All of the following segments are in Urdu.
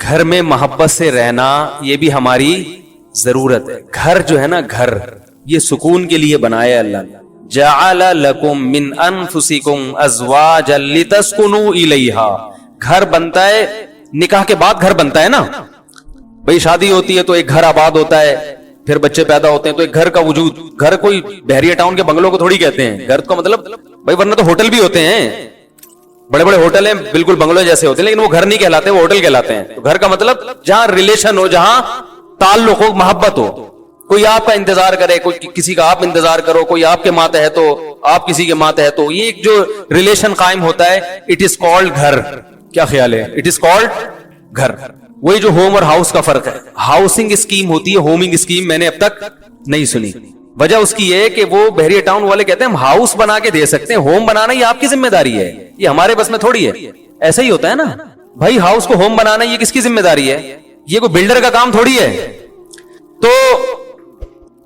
گھر میں محبت سے رہنا یہ بھی ہماری ضرورت ہے. گھر جو ہے نا, گھر یہ سکون کے لیے بنایا اللہ نے. جعل لکم من انفسکم ازواجا لتسکنوا الیہا. گھر بنتا ہے نکاح کے بعد, گھر بنتا ہے نا بھئی, شادی ہوتی ہے تو ایک گھر آباد ہوتا ہے, پھر بچے پیدا ہوتے ہیں تو ایک گھر کا وجود. گھر کوئی بحریہ ٹاؤن کے بنگلوں کو تھوڑی کہتے ہیں گھر کا مطلب بھائی, ورنہ تو ہوٹل بھی ہوتے ہیں, بڑے بڑے ہوٹل ہیں بالکل بنگلوں جیسے ہوتے ہیں, لیکن وہ گھر نہیں کہلاتے, وہ ہوٹل کہلاتے ہیں. تو گھر کا مطلب جہاں ریلیشن ہو, جہاں تعلق ہو, محبت ہو. کوئی آپ کا انتظار کرے, کوئی کسی کا آپ انتظار کرو, کوئی آپ کے ماتحت ہو, آپ کسی کے ماتحت ہو, یہ ایک جو ریلیشن قائم ہوتا ہے, اٹ از کالڈ گھر. کیا خیال ہے؟ اٹ از کالڈ گھر. وہی جو ہوم اور ہاؤس کا فرق ہے. ہاؤسنگ اسکیم ہوتی ہے, ہومنگ اسکیم میں نے اب تک نہیں سنی. وجہ اس کی یہ کہ وہ بحریہ ٹاؤن والے کہتے ہیں ہم ہاؤس بنا کے دے سکتے ہیں, ہوم بنانا یہ آپ کی ذمہ داری ہے, یہ ہمارے بس میں تھوڑی ہے. ایسا ہی ہوتا ہے نا بھائی, ہاؤس کو ہوم بنانا یہ کس کی ذمہ داری ہے؟ یہ کوئی بلڈر کا کام تھوڑی ہے. تو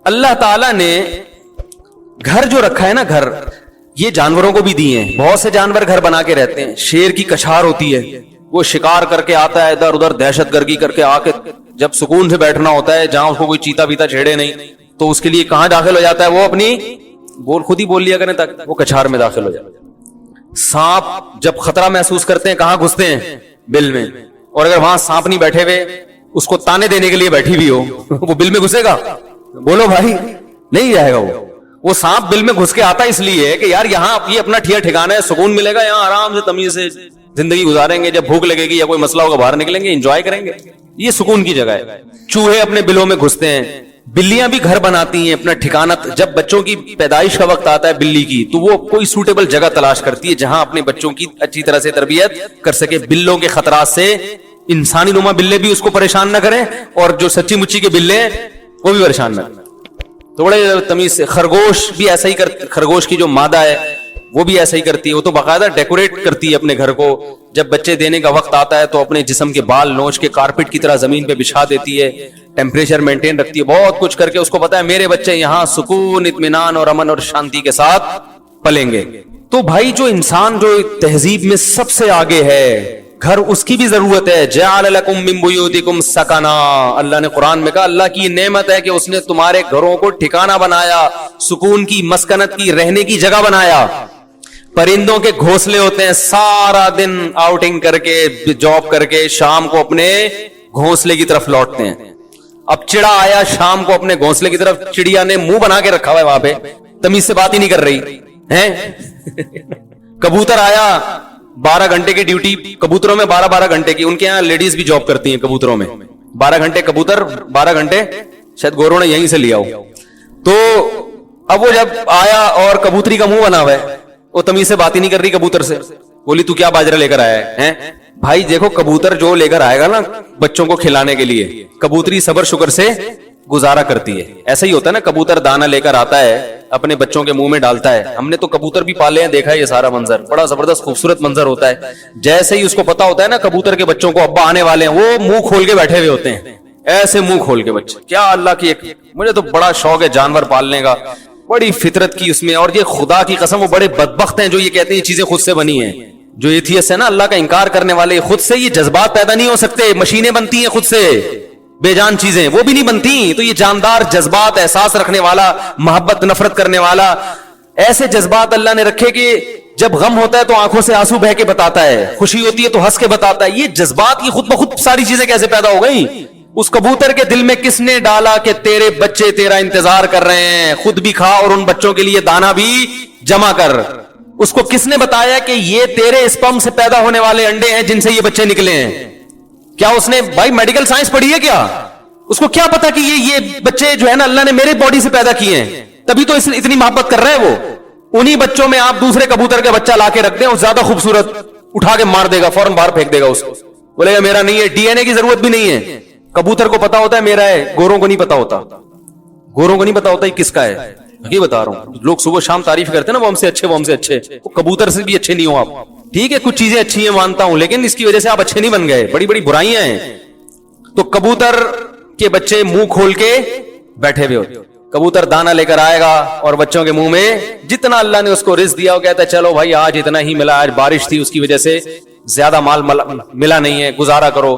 اللہ تعالی نے گھر جو رکھا ہے نا, گھر یہ جانوروں کو بھی دیے ہیں. بہت سے جانور گھر بنا کے رہتے ہیں. شیر کی کچھار ہوتی ہے, وہ شکار کر کے آتا ہے ادھر ادھر, دہشت گردی کر کے آ کے جب سکون سے بیٹھنا ہوتا ہے جہاں اس کو کوئی چیتا بیتا چھیڑے نہیں, تو اس کے لیے کہاں داخل ہو جاتا ہے؟ وہ اپنی خود ہی بول لیا کریں تک وہ کچھار میں داخل ہو جاتا ہے. سانپ جب خطرہ محسوس کرتے ہیں کہاں گھستے ہیں؟ بل میں. اور اگر وہاں سانپ نہیں بیٹھے ہوئے, اس کو تانے دینے کے لیے بیٹھی بھی ہو, وہ بل میں گھسے گا؟ بولو بھائی, نہیں جائے گا. وہ سانپ بل میں گھس کے آتا اس لیے کہ یار یہاں یہ اپنا ٹھکانا ہے, سکون ملے گا, یہاں آرام سے تمیز سے زندگی گزاریں گے, جب بھوک لگے گی یا کوئی مسئلہ ہوگا باہر نکلیں گے, انجوائے کریں گے, یہ سکون کی جگہ ہے. چوہے اپنے بلوں میں گھستے ہیں, بلیاں بھی گھر بناتی ہیں اپنا ٹھکانہ. جب بچوں کی پیدائش کا وقت آتا ہے بلی کی, تو وہ کوئی سوٹیبل جگہ تلاش کرتی ہے جہاں اپنے بچوں کی اچھی طرح سے تربیت کر سکے. بلوں کے خطرات سے انسانی نما بلے بھی اس کو پریشان نہ کریں, اور جو سچی مچی کے بلے ہیں وہ بھی پریشان نہ کریں. تو بڑے تمیز سے. خرگوش بھی ایسا ہی کرتی, خرگوش کی جو مادہ ہے وہ بھی ایسا ہی کرتی ہے. وہ تو باقاعدہ ڈیکوریٹ کرتی ہے اپنے گھر کو. جب بچے دینے کا وقت آتا ہے تو اپنے جسم کے بال نوچ کے کارپیٹ کی طرح زمین پہ بچھا دیتی ہے, ٹیمپریچر مینٹین رکھتی ہے, بہت کچھ کر کے اس کو پتا ہے میرے بچے یہاں سکون, اطمینان اور امن اور شانتی کے ساتھ پلیں گے. تو بھائی جو انسان جو تہذیب میں سب سے آگے ہے, گھر اس کی بھی ضرورت ہے. جعل لکم من بیوتکم سکنا. اللہ نے قرآن میں کہا اللہ کی نعمت ہے کہ اس نے تمہارے گھروں کو ٹھکانہ بنایا, سکون کی, مسکنت کی, رہنے کی جگہ بنایا. پرندوں کے گھونسلے ہوتے ہیں, سارا دن آؤٹنگ کر کے, جاب کر کے, شام کو اپنے گھونسلے کی طرف لوٹتے ہیں. اب چڑا آیا شام کو اپنے گھونسلے کی طرف, چڑیا نے منہ بنا کے رکھا ہوا ہے وہاں پہ, تمیز سے بات ہی نہیں کر رہی ہے. کبوتر آیا, 12 گھنٹے کی ڈیوٹی کبوتروں میں, 12 گھنٹے کی. ان کے یہاں لیڈیز بھی جاب کرتی ہیں کبوتروں میں, 12 گھنٹے کبوتر, 12 گھنٹے شاید گوروں نے یہیں سے لیا ہو. تو اب وہ جب آیا اور کبوتری کا منہ بنا ہوا ہے, وہ تمیز سے بات ہی نہیں کر رہی کبوتر سے. بولی تو کیا باجرہ لے کر آیا ہے؟ بھائی دیکھو, کبوتر جو لے کر آئے گا نا بچوں کو کھلانے کے لیے, کبوتری صبر شکر سے گزارا کرتی ہے. ایسا ہی ہوتا ہے نا, کبوتر دانا لے کر آتا ہے, اپنے بچوں کے منہ میں ڈالتا ہے. ہم نے تو کبوتر بھی پالے ہیں, دیکھا ہے یہ سارا منظر, بڑا زبردست خوبصورت منظر ہوتا ہے. جیسے ہی اس کو پتا ہوتا ہے نا کبوتر کے بچوں کو ابا آنے والے ہیں, وہ منہ کھول کے بیٹھے ہوئے ہوتے ہیں, ایسے منہ کھول کے بچے. کیا اللہ کی ایک, مجھے تو بڑا شوق ہے جانور پالنے کا, بڑی فطرت کی اس میں. اور یہ خدا کی قسم وہ بڑے بدبخت ہیں جو یہ کہتے ہیں یہ چیزیں خود سے بنی ہیں. جو ایتھیسٹ ہے نا, اللہ کا انکار کرنے والے, خود سے یہ جذبات پیدا نہیں ہو سکتے. مشینیں بنتی ہیں خود سے, بے جان چیزیں وہ بھی نہیں بنتی. تو یہ جاندار جذبات, احساس رکھنے والا, محبت نفرت کرنے والا, ایسے جذبات اللہ نے رکھے کہ جب غم ہوتا ہے تو آنکھوں سے آنسو بہ کے بتاتا ہے, خوشی ہوتی ہے تو ہنس کے بتاتا ہے. یہ جذبات کی خود بخود ساری چیزیں کیسے پیدا ہو گئی؟ اس کبوتر کے دل میں کس نے ڈالا کہ تیرے بچے تیرا انتظار کر رہے ہیں, خود بھی کھا اور ان بچوں کے لیے دانا بھی جمع کر. اس کو کس نے بتایا کہ یہ تیرے اسپرم سے پیدا ہونے والے انڈے ہیں جن سے یہ بچے نکلے ہیں؟ کیا اس نے بھائی میڈیکل سائنس پڑھی ہے کیا؟ اس کو کیا پتا کہ یہ بچے جو ہے نا اللہ نے میرے باڈی سے پیدا کیے ہیں, تبھی تو اتنی محبت کر رہے ہیں وہ. انہی بچوں میں آپ دوسرے کبوتر کا بچہ لا کے رکھ دیں, اور زیادہ خوبصورت, اٹھا کے مار دے گا, فوراً باہر پھینک دے گا اس کو, بولے گا میرا نہیں ہے. ڈی این اے کی ضرورت بھی نہیں ہے. کبوتر کو پتا ہوتا ہے میرا ہے, گوروں کو نہیں پتا ہوتا. گوروں کو نہیں پتا ہوتا یہ کس کا ہے. یہ بتا رہا ہوں, لوگ صبح شام تعریف کرتے ہیں نا, وہ ہم سے اچھے, وہ ہم سے اچھے. وہ کبوتر سے بھی اچھے نہیں ہو آپ. ٹھیک ہے کچھ چیزیں اچھی ہیں مانتا ہوں, لیکن اس کی وجہ سے آپ اچھے نہیں بن گئے, بڑی بڑی برائیاں ہیں. تو کبوتر کے بچے منہ کھول کے بیٹھے ہوئے ہوتے. کبوتر دانا لے کر آئے گا اور بچوں کے منہ میں جتنا اللہ نے اس کو رزق دیا وہ کہتا ہے چلو بھائی آج اتنا ہی ملا, آج بارش تھی اس کی وجہ سے زیادہ مال ملا نہیں ہے, گزارا کرو.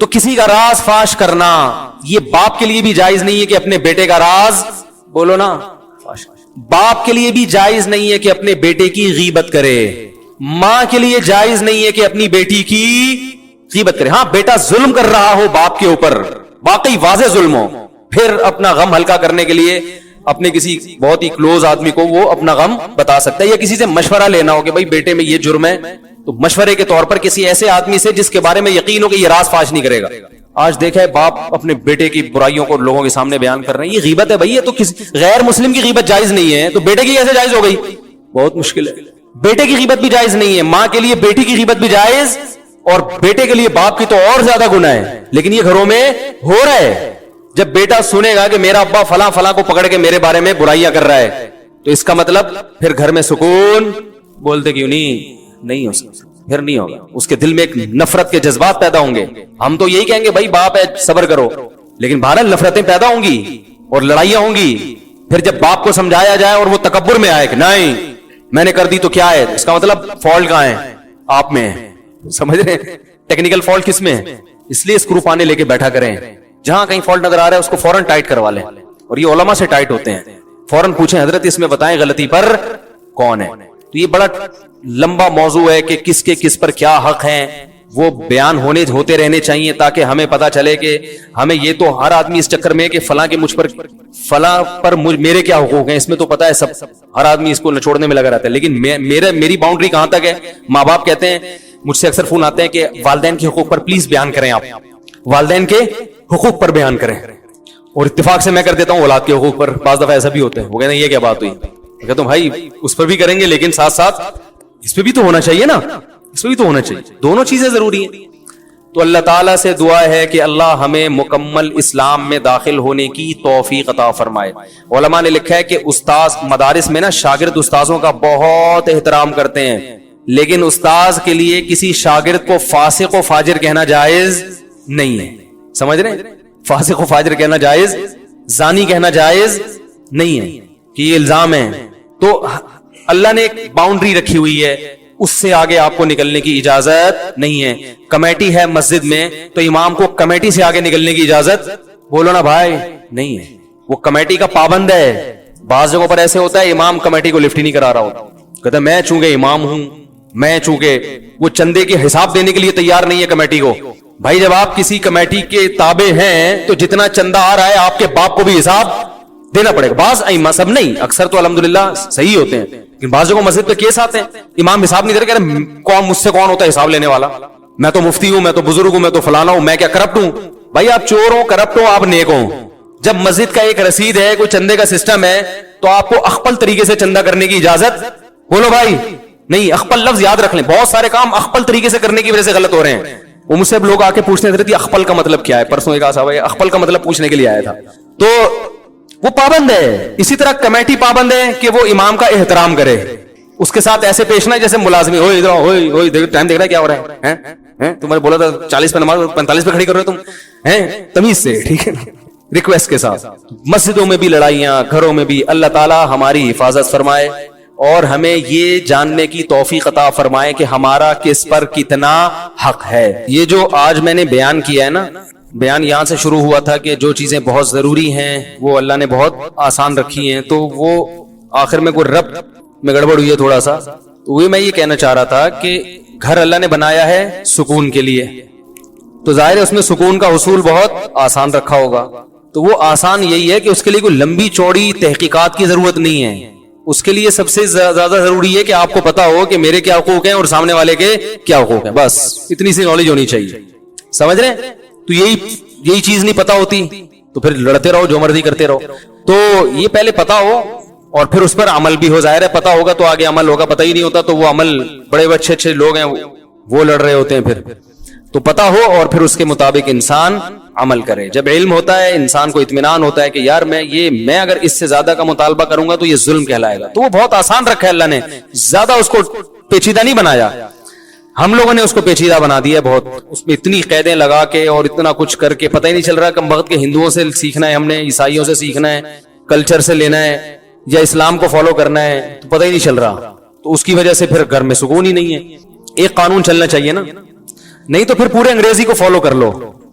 تو کسی کا راز فاش کرنا یہ باپ کے لیے بھی جائز نہیں ہے کہ اپنے بیٹے کا راز بولو نا فاش. باپ کے لیے بھی جائز نہیں ہے کہ اپنے بیٹے کی غیبت کرے. ماں کے لیے جائز نہیں ہے کہ اپنی بیٹی کی غیبت کرے. ہاں بیٹا ظلم کر رہا ہو باپ کے اوپر, واقعی واضح ظلم ہو, پھر اپنا غم ہلکا کرنے کے لیے اپنے کسی بہت ہی کلوز آدمی کو وہ اپنا غم بتا سکتا ہے, یا کسی سے مشورہ لینا ہو کہ بھائی بیٹے میں یہ جرم ہے, تو مشورے کے طور پر کسی ایسے آدمی سے جس کے بارے میں یقین ہو کہ یہ راز فاش نہیں کرے گا. آج دیکھا ہے باپ اپنے بیٹے کی برائیوں کو لوگوں کے سامنے بیان کر رہے ہیں, یہ غیبت ہے بھائی. یہ تو غیر مسلم کی غیبت جائز نہیں ہے, تو بیٹے کی کیسے جائز ہو گئی؟ بہت مشکل ہے. بیٹے کی غیبت بھی جائز نہیں ہے, ماں کے لیے بیٹی کی غیبت بھی جائز, اور بیٹے کے لیے باپ کی تو اور زیادہ گناہ ہے. لیکن یہ گھروں میں ہو رہا ہے. جب بیٹا سنے گا کہ میرا ابا فلاں فلاں کو پکڑ کے میرے بارے میں برائیاں کر رہا ہے, تو اس کا مطلب پھر گھر میں سکون بولتے کیوں نہیں ہو سکتا, پھر نہیں ہوگا. اس کے دل میں ایک نفرت کے جذبات پیدا ہوں گے. ہم تو یہی کہیں گے بھائی باپ ہے صبر کرو, لیکن بہرحال نفرتیں پیدا ہوں گی اور لڑائیاں ہوں گی. پھر جب باپ کو سمجھایا جائے اور وہ تکبر میں آئے کہ نہیں میں نے کر دی تو کیا ہے, اس کا مطلب فالٹ کہاں ہے؟ آپ میں ہے. سمجھ رہے ہیں ٹیکنیکل فالٹ کس میں ہے؟ اس لیے اسکرو پانے لے کے بیٹھا کریں, جہاں کہیں فالٹ نظر آ رہا ہے اس کو فوراً ٹائٹ کروا لیں. اور یہ علماء سے ٹائٹ ہوتے ہیں, فوراً پوچھیں حضرت اس میں بتائیں غلطی پر کون ہے. تو یہ بڑا لمبا موضوع ہے کہ کس کے کس پر کیا حق ہیں, وہ بیان ہوتے رہنے چاہیے تاکہ ہمیں پتا چلے کہ ہمیں یہ تو ہر آدمی اس چکر میں کہ فلاں کے مجھ پر فلاں پر میرے کیا حقوق ہیں, اس میں تو پتا ہے سب, ہر آدمی اس کو نچوڑنے میں لگا رہتا ہے. لیکن میری باؤنڈری کہاں تک ہے؟ ماں باپ کہتے ہیں, مجھ سے اکثر فون آتے ہیں کہ والدین کے حقوق پر پلیز بیان کریں, آپ والدین کے حقوق پر بیان کریں. اور اتفاق سے میں کر دیتا ہوں اولاد کے حقوق پر. بعض دفعہ ایسا بھی ہوتا ہے, وہ کہتے ہیں یہ کیا بات ہوئی, کہتا ہوں بھائی اس پر بھی کریں گے لیکن ساتھ ساتھ اس پہ بھی تو ہونا چاہیے نا, اس پہ بھی تو ہونا چاہیے, دونوں چیزیں ضروری ہیں. تو اللہ تعالیٰ سے دعا ہے کہ اللہ ہمیں مکمل اسلام میں داخل ہونے کی توفیق عطا فرمائے. علماء نے لکھا ہے کہ استاذ مدارس میں نا شاگرد استاذوں کا بہت احترام کرتے ہیں, لیکن استاذ کے لیے کسی شاگرد کو فاسق و فاجر کہنا جائز نہیں ہے. سمجھ رہے ہیں؟ فاسق و فاجر کہنا جائز, زانی کہنا جائز نہیں ہے کہ یہ الزام ہے. تو اللہ نے ایک باؤنڈری رکھی ہوئی ہے, اس سے آگے آپ کو نکلنے کی اجازت نہیں ہے. کمیٹی ہے مسجد میں تو امام کو کمیٹی سے آگے نکلنے کی اجازت بولو نا بھائی نہیں ہے, وہ کمیٹی کا پابند ہے. بعض جگہوں پر ایسے ہوتا ہے امام کمیٹی کو لفٹ ہی نہیں کرا رہا ہوتا, کہتا ہے میں چونکہ امام ہوں, میں چونکہ وہ چندے کے حساب دینے کے لیے تیار نہیں ہے کمیٹی کو. بھائی جب آپ کسی کمیٹی کے تابع ہیں تو جتنا چندہ آ رہا ہے آپ کے باپ کو بھی حساب دینا پڑے گا. بعض ائمہ سب نہیں, اکثر تو الحمدللہ صحیح ہوتے ہیں, لیکن بعض جگہوں مسجد پہ کیس آتے ہیں امام حساب نہیں دے رہے, کہہ رہے کون مجھ سے کون ہوتا ہے حساب لینے والا, میں تو مفتی ہوں, میں تو بزرگ ہوں, میں تو فلانا ہوں, میں کیا کرپٹ ہوں؟ بھائی آپ چور ہو, کرپٹ ہو, آپ نیک ہو. جب مسجد کا ایک رسید ہے, کوئی چندے کا سسٹم ہے, تو آپ کو اخپل طریقے سے چندہ کرنے کی اجازت بولو بھائی نہیں. اخپل لفظ یاد رکھ لیں, بہت سارے کام اخپل طریقے سے کرنے کی وجہ سے غلط ہو رہے ہیں. وہ مجھ سے لوگ آ کے پوچھتے ہیں حضرت اخپل کا مطلب کیا ہے, پرسوں ایک صاحب اخپل کا مطلب پوچھنے کے لیے آیا تھا. تو وہ پابند ہے. اسی طرح کمیٹی پابند ہے کہ وہ امام کا احترام کرے, اس کے ساتھ ایسے پیش نہ جیسے ملازمی ہوئے ادھر ٹائم دیکھ رہا ہے کیا ہو رہا ہے, تمہیں بولا تھا 40 پہ نماز 45 پہ کھڑی کر رہے تم, تمیز سے, ٹھیک ہے, ریکویسٹ کے ساتھ. مسجدوں میں بھی لڑائیاں, گھروں میں بھی. اللہ تعالی ہماری حفاظت فرمائے اور ہمیں یہ جاننے کی توفیق عطا فرمائے کہ ہمارا کس پر کتنا حق ہے. یہ جو آج میں نے بیان کیا ہے نا, بیان یہاں سے شروع ہوا تھا کہ جو چیزیں بہت ضروری ہیں وہ اللہ نے بہت آسان رکھی ہیں, تو وہ آخر میں کوئی رب میں گڑبڑ ہوئی ہے تھوڑا سا. تو وہ میں یہ کہنا چاہ رہا تھا کہ گھر اللہ نے بنایا ہے سکون کے لیے, تو ظاہر ہے اس میں سکون کا حصول بہت آسان رکھا ہوگا. تو وہ آسان یہی ہے کہ اس کے لیے کوئی لمبی چوڑی تحقیقات کی ضرورت نہیں ہے. اس کے لیے سب سے زیادہ ضروری ہے کہ آپ کو پتا ہو کہ میرے کیا حقوق ہیں اور سامنے والے کے کیا حقوق ہیں, بس اتنی سی نالج ہونی چاہیے. سمجھ رہے ہیں؟ تو یہی چیز نہیں پتا ہوتی تو پھر لڑتے رہو, جو مرضی کرتے رہو. تو یہ پہلے پتا ہو اور پھر اس پر عمل بھی ہو. ظاہر ہے پتا ہوگا تو آگے عمل ہوگا, پتہ ہی نہیں ہوتا تو وہ عمل بڑے اچھے لوگ ہیں وہ لڑ رہے ہوتے ہیں. پھر تو پتا ہو اور پھر اس کے مطابق انسان عمل کرے. جب علم ہوتا ہے انسان کو اطمینان ہوتا ہے کہ یار میں اگر اس سے زیادہ کا مطالبہ کروں گا تو یہ ظلم کہلائے گا. تو وہ بہت آسان رکھا ہے اللہ نے, زیادہ اس کو پیچیدہ نہیں بنایا. ہم لوگوں نے اس کو پیچیدہ بنا دیا بہت, اس میں اتنی قیدیں لگا کے اور اتنا کچھ کر کے پتہ ہی نہیں چل رہا کم وقت کے ہندوؤں سے سیکھنا ہے, ہم نے عیسائیوں سے سیکھنا ہے, کلچر سے لینا ہے یا اسلام کو فالو کرنا ہے, تو پتہ ہی نہیں چل رہا. تو اس کی وجہ سے پھر گھر میں سکون ہی نہیں ہے. ایک قانون چلنا چاہیے نا, نہیں تو پھر پورے انگریزی کو فالو کر لو,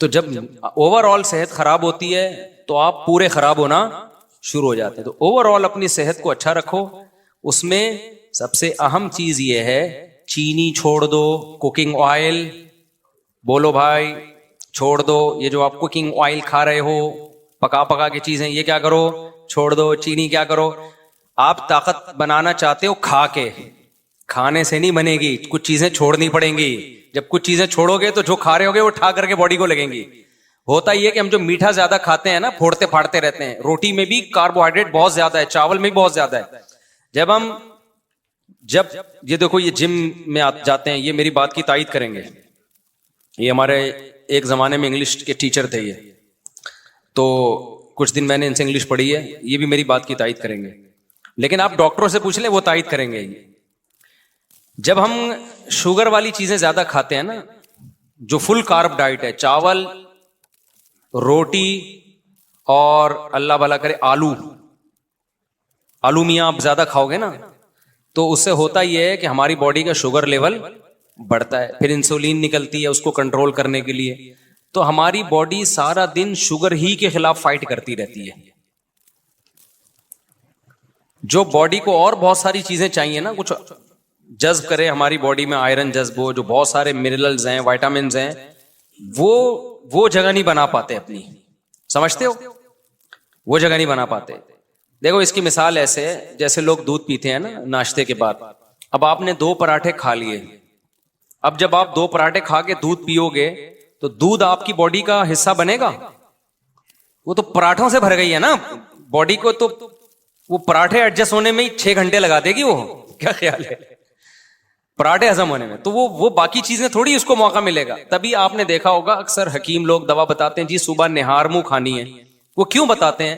تو جب اوور آل صحت خراب ہوتی ہے تو آپ پورے خراب ہونا شروع ہو جاتے ہیں. تو اوور آل اپنی صحت کو اچھا رکھو. اس میں سب سے اہم چیز یہ ہے چینی چھوڑ دو, کوکنگ آئل بولو بھائی چھوڑ دو. یہ جو آپ کوکنگ آئل کھا رہے ہو, پکا پکا کی چیزیں, یہ کیا کرو چھوڑ دو. چینی کیا کرو, آپ طاقت بنانا چاہتے ہو کھا کے, کھانے سے نہیں بنے گی, کچھ چیزیں چھوڑنی پڑیں گی. جب کچھ چیزیں چھوڑو گے تو جو کھا رہے ہوگے وہ ٹھا کر کے باڈی کو لگیں گی. ہوتا یہ کہ ہم جو میٹھا زیادہ کھاتے ہیں نا, پھوڑتے پھاڑتے رہتے ہیں. روٹی میں بھی کاربوہائیڈریٹ بہت زیادہ ہے, چاول میں بھی بہت زیادہ ہے. جب یہ دیکھو یہ جم میں جاتے ہیں, یہ میری بات کی تائید کریں گے, یہ ہمارے ایک زمانے میں انگلش کے ٹیچر تھے یہ, تو کچھ دن میں نے ان سے انگلش پڑھی ہے, یہ بھی میری بات کی تائید کریں گے. لیکن آپ ڈاکٹروں سے پوچھ لیں, وہ تائید کریں گے. جب ہم شوگر والی چیزیں زیادہ کھاتے ہیں نا, جو فل کارب ڈائٹ ہے, چاول, روٹی اور اللہ بھلا کرے آلو میاں آپ زیادہ کھاؤ گے نا, تو اس سے ہوتا یہ ہے کہ ہماری باڈی کا شوگر لیول بڑھتا ہے, پھر انسولین نکلتی ہے اس کو کنٹرول کرنے کے لیے. تو ہماری باڈی سارا دن شوگر ہی کے خلاف فائٹ کرتی رہتی ہے. جو باڈی کو اور بہت ساری چیزیں چاہیے نا, کچھ جذب کرے ہماری باڈی میں, آئرن جذب ہو, جو بہت سارے منرلز ہیں, وائٹامنز ہیں, وہ جگہ نہیں بنا پاتے اپنی, سمجھتے ہو, وہ جگہ نہیں بنا پاتے. دیکھو اس کی مثال ایسے ہے جیسے لوگ دودھ پیتے ہیں نا ناشتے کے بعد. اب آپ نے 2 پراٹھے کھا لیے, اب جب آپ 2 پراٹھے کھا کے دودھ پیو گے تو دودھ آپ کی باڈی کا حصہ بنے گا؟ وہ تو پراٹھوں سے بھر گئی ہے نا باڈی کو, تو وہ پراٹھے ایڈجسٹ ہونے میں ہی 6 گھنٹے لگا دے گی. وہ کیا خیال ہے پراٹھے ہضم ہونے میں؟ تو وہ باقی چیزیں تھوڑی اس کو موقع ملے گا. تبھی آپ نے دیکھا ہوگا اکثر حکیم لوگ دوا بتاتے ہیں, جی صبح نہار منہ کھانی ہے. وہ کیوں بتاتے ہیں؟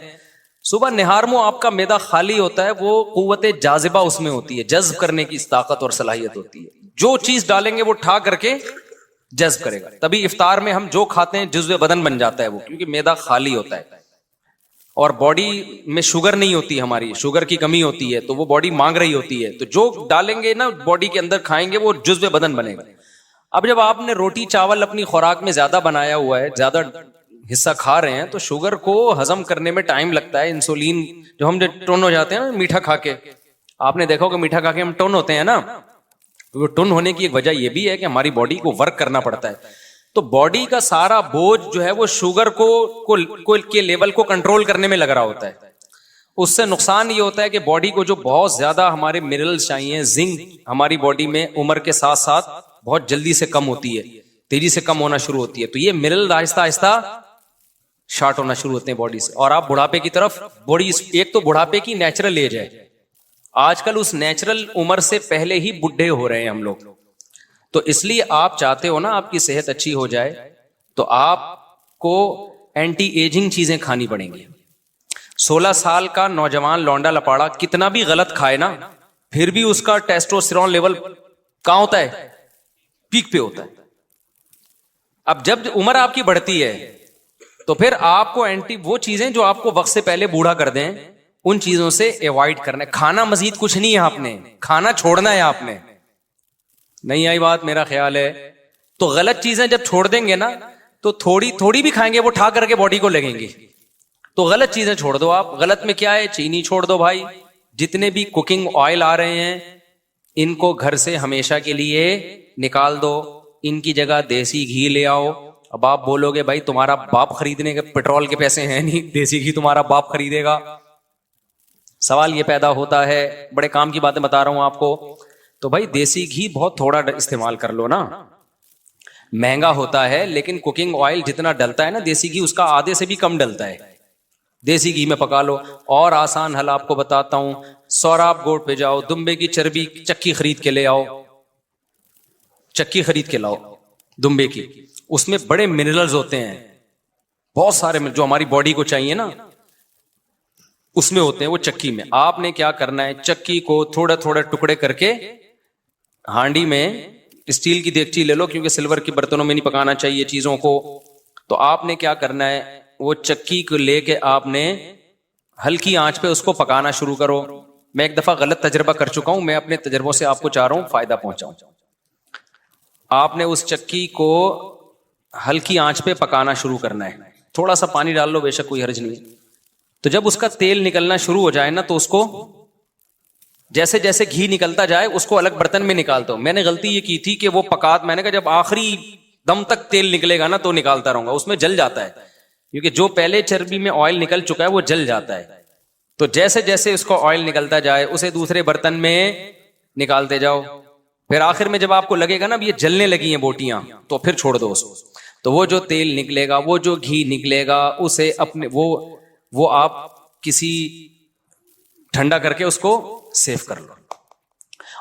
صبح نہار منہ آپ کا معدہ خالی ہوتا ہے, وہ قوت جاذبہ اس میں ہوتی ہے, جذب کرنے کی طاقت اور صلاحیت ہوتی ہے. جو چیز ڈالیں گے وہ ٹھا کر کے جذب کرے گا. تبھی افطار میں ہم جو کھاتے ہیں جزو بدن بن جاتا ہے وہ, کیونکہ معدہ خالی ہوتا ہے اور باڈی میں شوگر نہیں ہوتی, ہماری شوگر کی کمی ہوتی ہے, تو وہ باڈی مانگ رہی ہوتی ہے. تو جو ڈالیں گے نا باڈی کے اندر کھائیں گے وہ جزو بدن بنے گا. اب جب آپ نے روٹی چاول اپنی خوراک میں زیادہ بنایا ہوا ہے, زیادہ حصہ کھا رہے ہیں, تو شوگر کو ہضم کرنے میں ٹائم لگتا ہے. انسولین جو ہم ٹن ہو جاتے ہیں نا میٹھا کھا کے, آپ نے دیکھا کہ میٹھا کھا کے ہم ٹن ہوتے ہیں نا, وہ ٹن ہونے کی ایک وجہ یہ بھی ہے کہ ہماری باڈی کو ورک کرنا پڑتا ہے. تو باڈی کا سارا بوجھ جو ہے وہ شوگر کو کے لیول کو کنٹرول کرنے میں لگ رہا ہوتا ہے. اس سے نقصان یہ ہوتا ہے کہ باڈی کو جو بہت زیادہ ہمارے منرلز چاہیے, زنک ہماری باڈی میں عمر کے ساتھ ساتھ بہت جلدی سے کم ہوتی ہے, تیزی سے کم ہونا شروع ہوتی ہے. تو یہ منرل آہستہ آہستہ شارٹ ہونا شروع ہوتے ہیں باڈی سے, اور آپ بڑھاپے کی طرف, باڈی ایک تو بڑھاپے کی نیچرل ایج ہے, آج کل اس نیچرل عمر سے پہلے ہی بڈھے ہو رہے ہیں ہم لوگ. تو اس لیے آپ چاہتے ہو نا آپ کی صحت اچھی ہو جائے, تو آپ کو اینٹی ایجنگ چیزیں کھانی پڑیں گی. 16 سال کا نوجوان لونڈا لپاڑا کتنا بھی غلط کھائے نا, پھر بھی اس کا ٹیسٹوسٹیرون لیول کہاں ہوتا ہے؟ پیک پہ ہوتا ہے. اب جب عمر آپ کی بڑھتی ہے تو پھر آپ کو وہ چیزیں جو آپ کو وقت سے پہلے بوڑھا کر دیں, ان چیزوں سے ایوائڈ کرنا ہے. کھانا مزید کچھ نہیں ہے, آپ نے کھانا چھوڑنا ہے. آپ نے نہیں آئی بات میرا خیال ہے. تو غلط چیزیں جب چھوڑ دیں گے نا تو تھوڑی تھوڑی بھی کھائیں گے وہ ٹھا کر کے باڈی کو لگیں گی. تو غلط چیزیں چھوڑ دو آپ. غلط میں کیا ہے؟ چینی چھوڑ دو بھائی. جتنے بھی کوکنگ آئل آ رہے ہیں ان کو گھر سے ہمیشہ کے لیے نکال دو, ان کی جگہ دیسی گھی لے آؤ. اب آپ بولو گے بھائی تمہارا باپ خریدنے کے پیٹرول کے پیسے ہیں نہیں, دیسی گھی تمہارا باپ خریدے گا. سوال یہ پیدا ہوتا ہے, بڑے کام کی باتیں بتا رہا ہوں آپ کو. تو بھائی دیسی گھی بہت تھوڑا استعمال کر لو نا, مہنگا ہوتا ہے لیکن کوکنگ آئل جتنا ڈلتا ہے نا دیسی گھی اس کا آدھے سے بھی کم ڈلتا ہے. دیسی گھی میں پکا لو. اور آسان حل آپ کو بتاتا ہوں, سوراب گوٹ پہ جاؤ, دمبے کی چربی چکی خرید کے لے آؤ, چکی خرید کے لاؤ دمبے کی. اس میں بڑے منرلز ہوتے ہیں بہت سارے جو ہماری باڈی کو چاہیے نا, اس میں ہوتے ہیں وہ چکی میں. آپ نے کیا کرنا ہے, چکی کو تھوڑے تھوڑے ٹکڑے کر کے ہانڈی میں, اسٹیل کی دیگچی لے لو کیونکہ سلور کے برتنوں میں نہیں پکانا چاہیے چیزوں کو. تو آپ نے کیا کرنا ہے, وہ چکی کو لے کے آپ نے ہلکی آنچ پہ اس کو پکانا شروع کرو. میں ایک دفعہ غلط تجربہ کر چکا ہوں, میں اپنے تجربوں سے آپ کو چاہ رہا ہوں فائدہ پہنچاؤں. آپ نے اس چکی کو ہلکی آنچ پہ پکانا شروع کرنا ہے. تھوڑا سا پانی ڈال لو، بے شک کوئی حرج نہیں ہے. تو جب اس کا تیل نکلنا شروع ہو جائے نا تو اس کو جیسے جیسے گھی نکلتا جائے اس کو الگ برتن میں نکالتا ہوں. میں نے غلطی یہ کی تھی کہ وہ میں نے کہا جب آخری دم تک تیل نکلے گا نا تو نکالتا رہوں گا، اس میں جل جاتا ہے، کیونکہ جو پہلے چربی میں آئل نکل چکا ہے وہ جل جاتا ہے. تو جیسے جیسے اس کو آئل نکلتا جائے اسے دوسرے برتن میں نکالتے جاؤ. پھر آخر میں جب آپ کو لگے گا نا یہ جلنے لگی ہیں بوٹیاں تو پھر چھوڑ دو اس کو. تو وہ جو تیل نکلے گا، وہ جو گھی نکلے گا، اسے اپنے وہ آپ کسی ٹھنڈا کر کے اس کو سیو کر لو.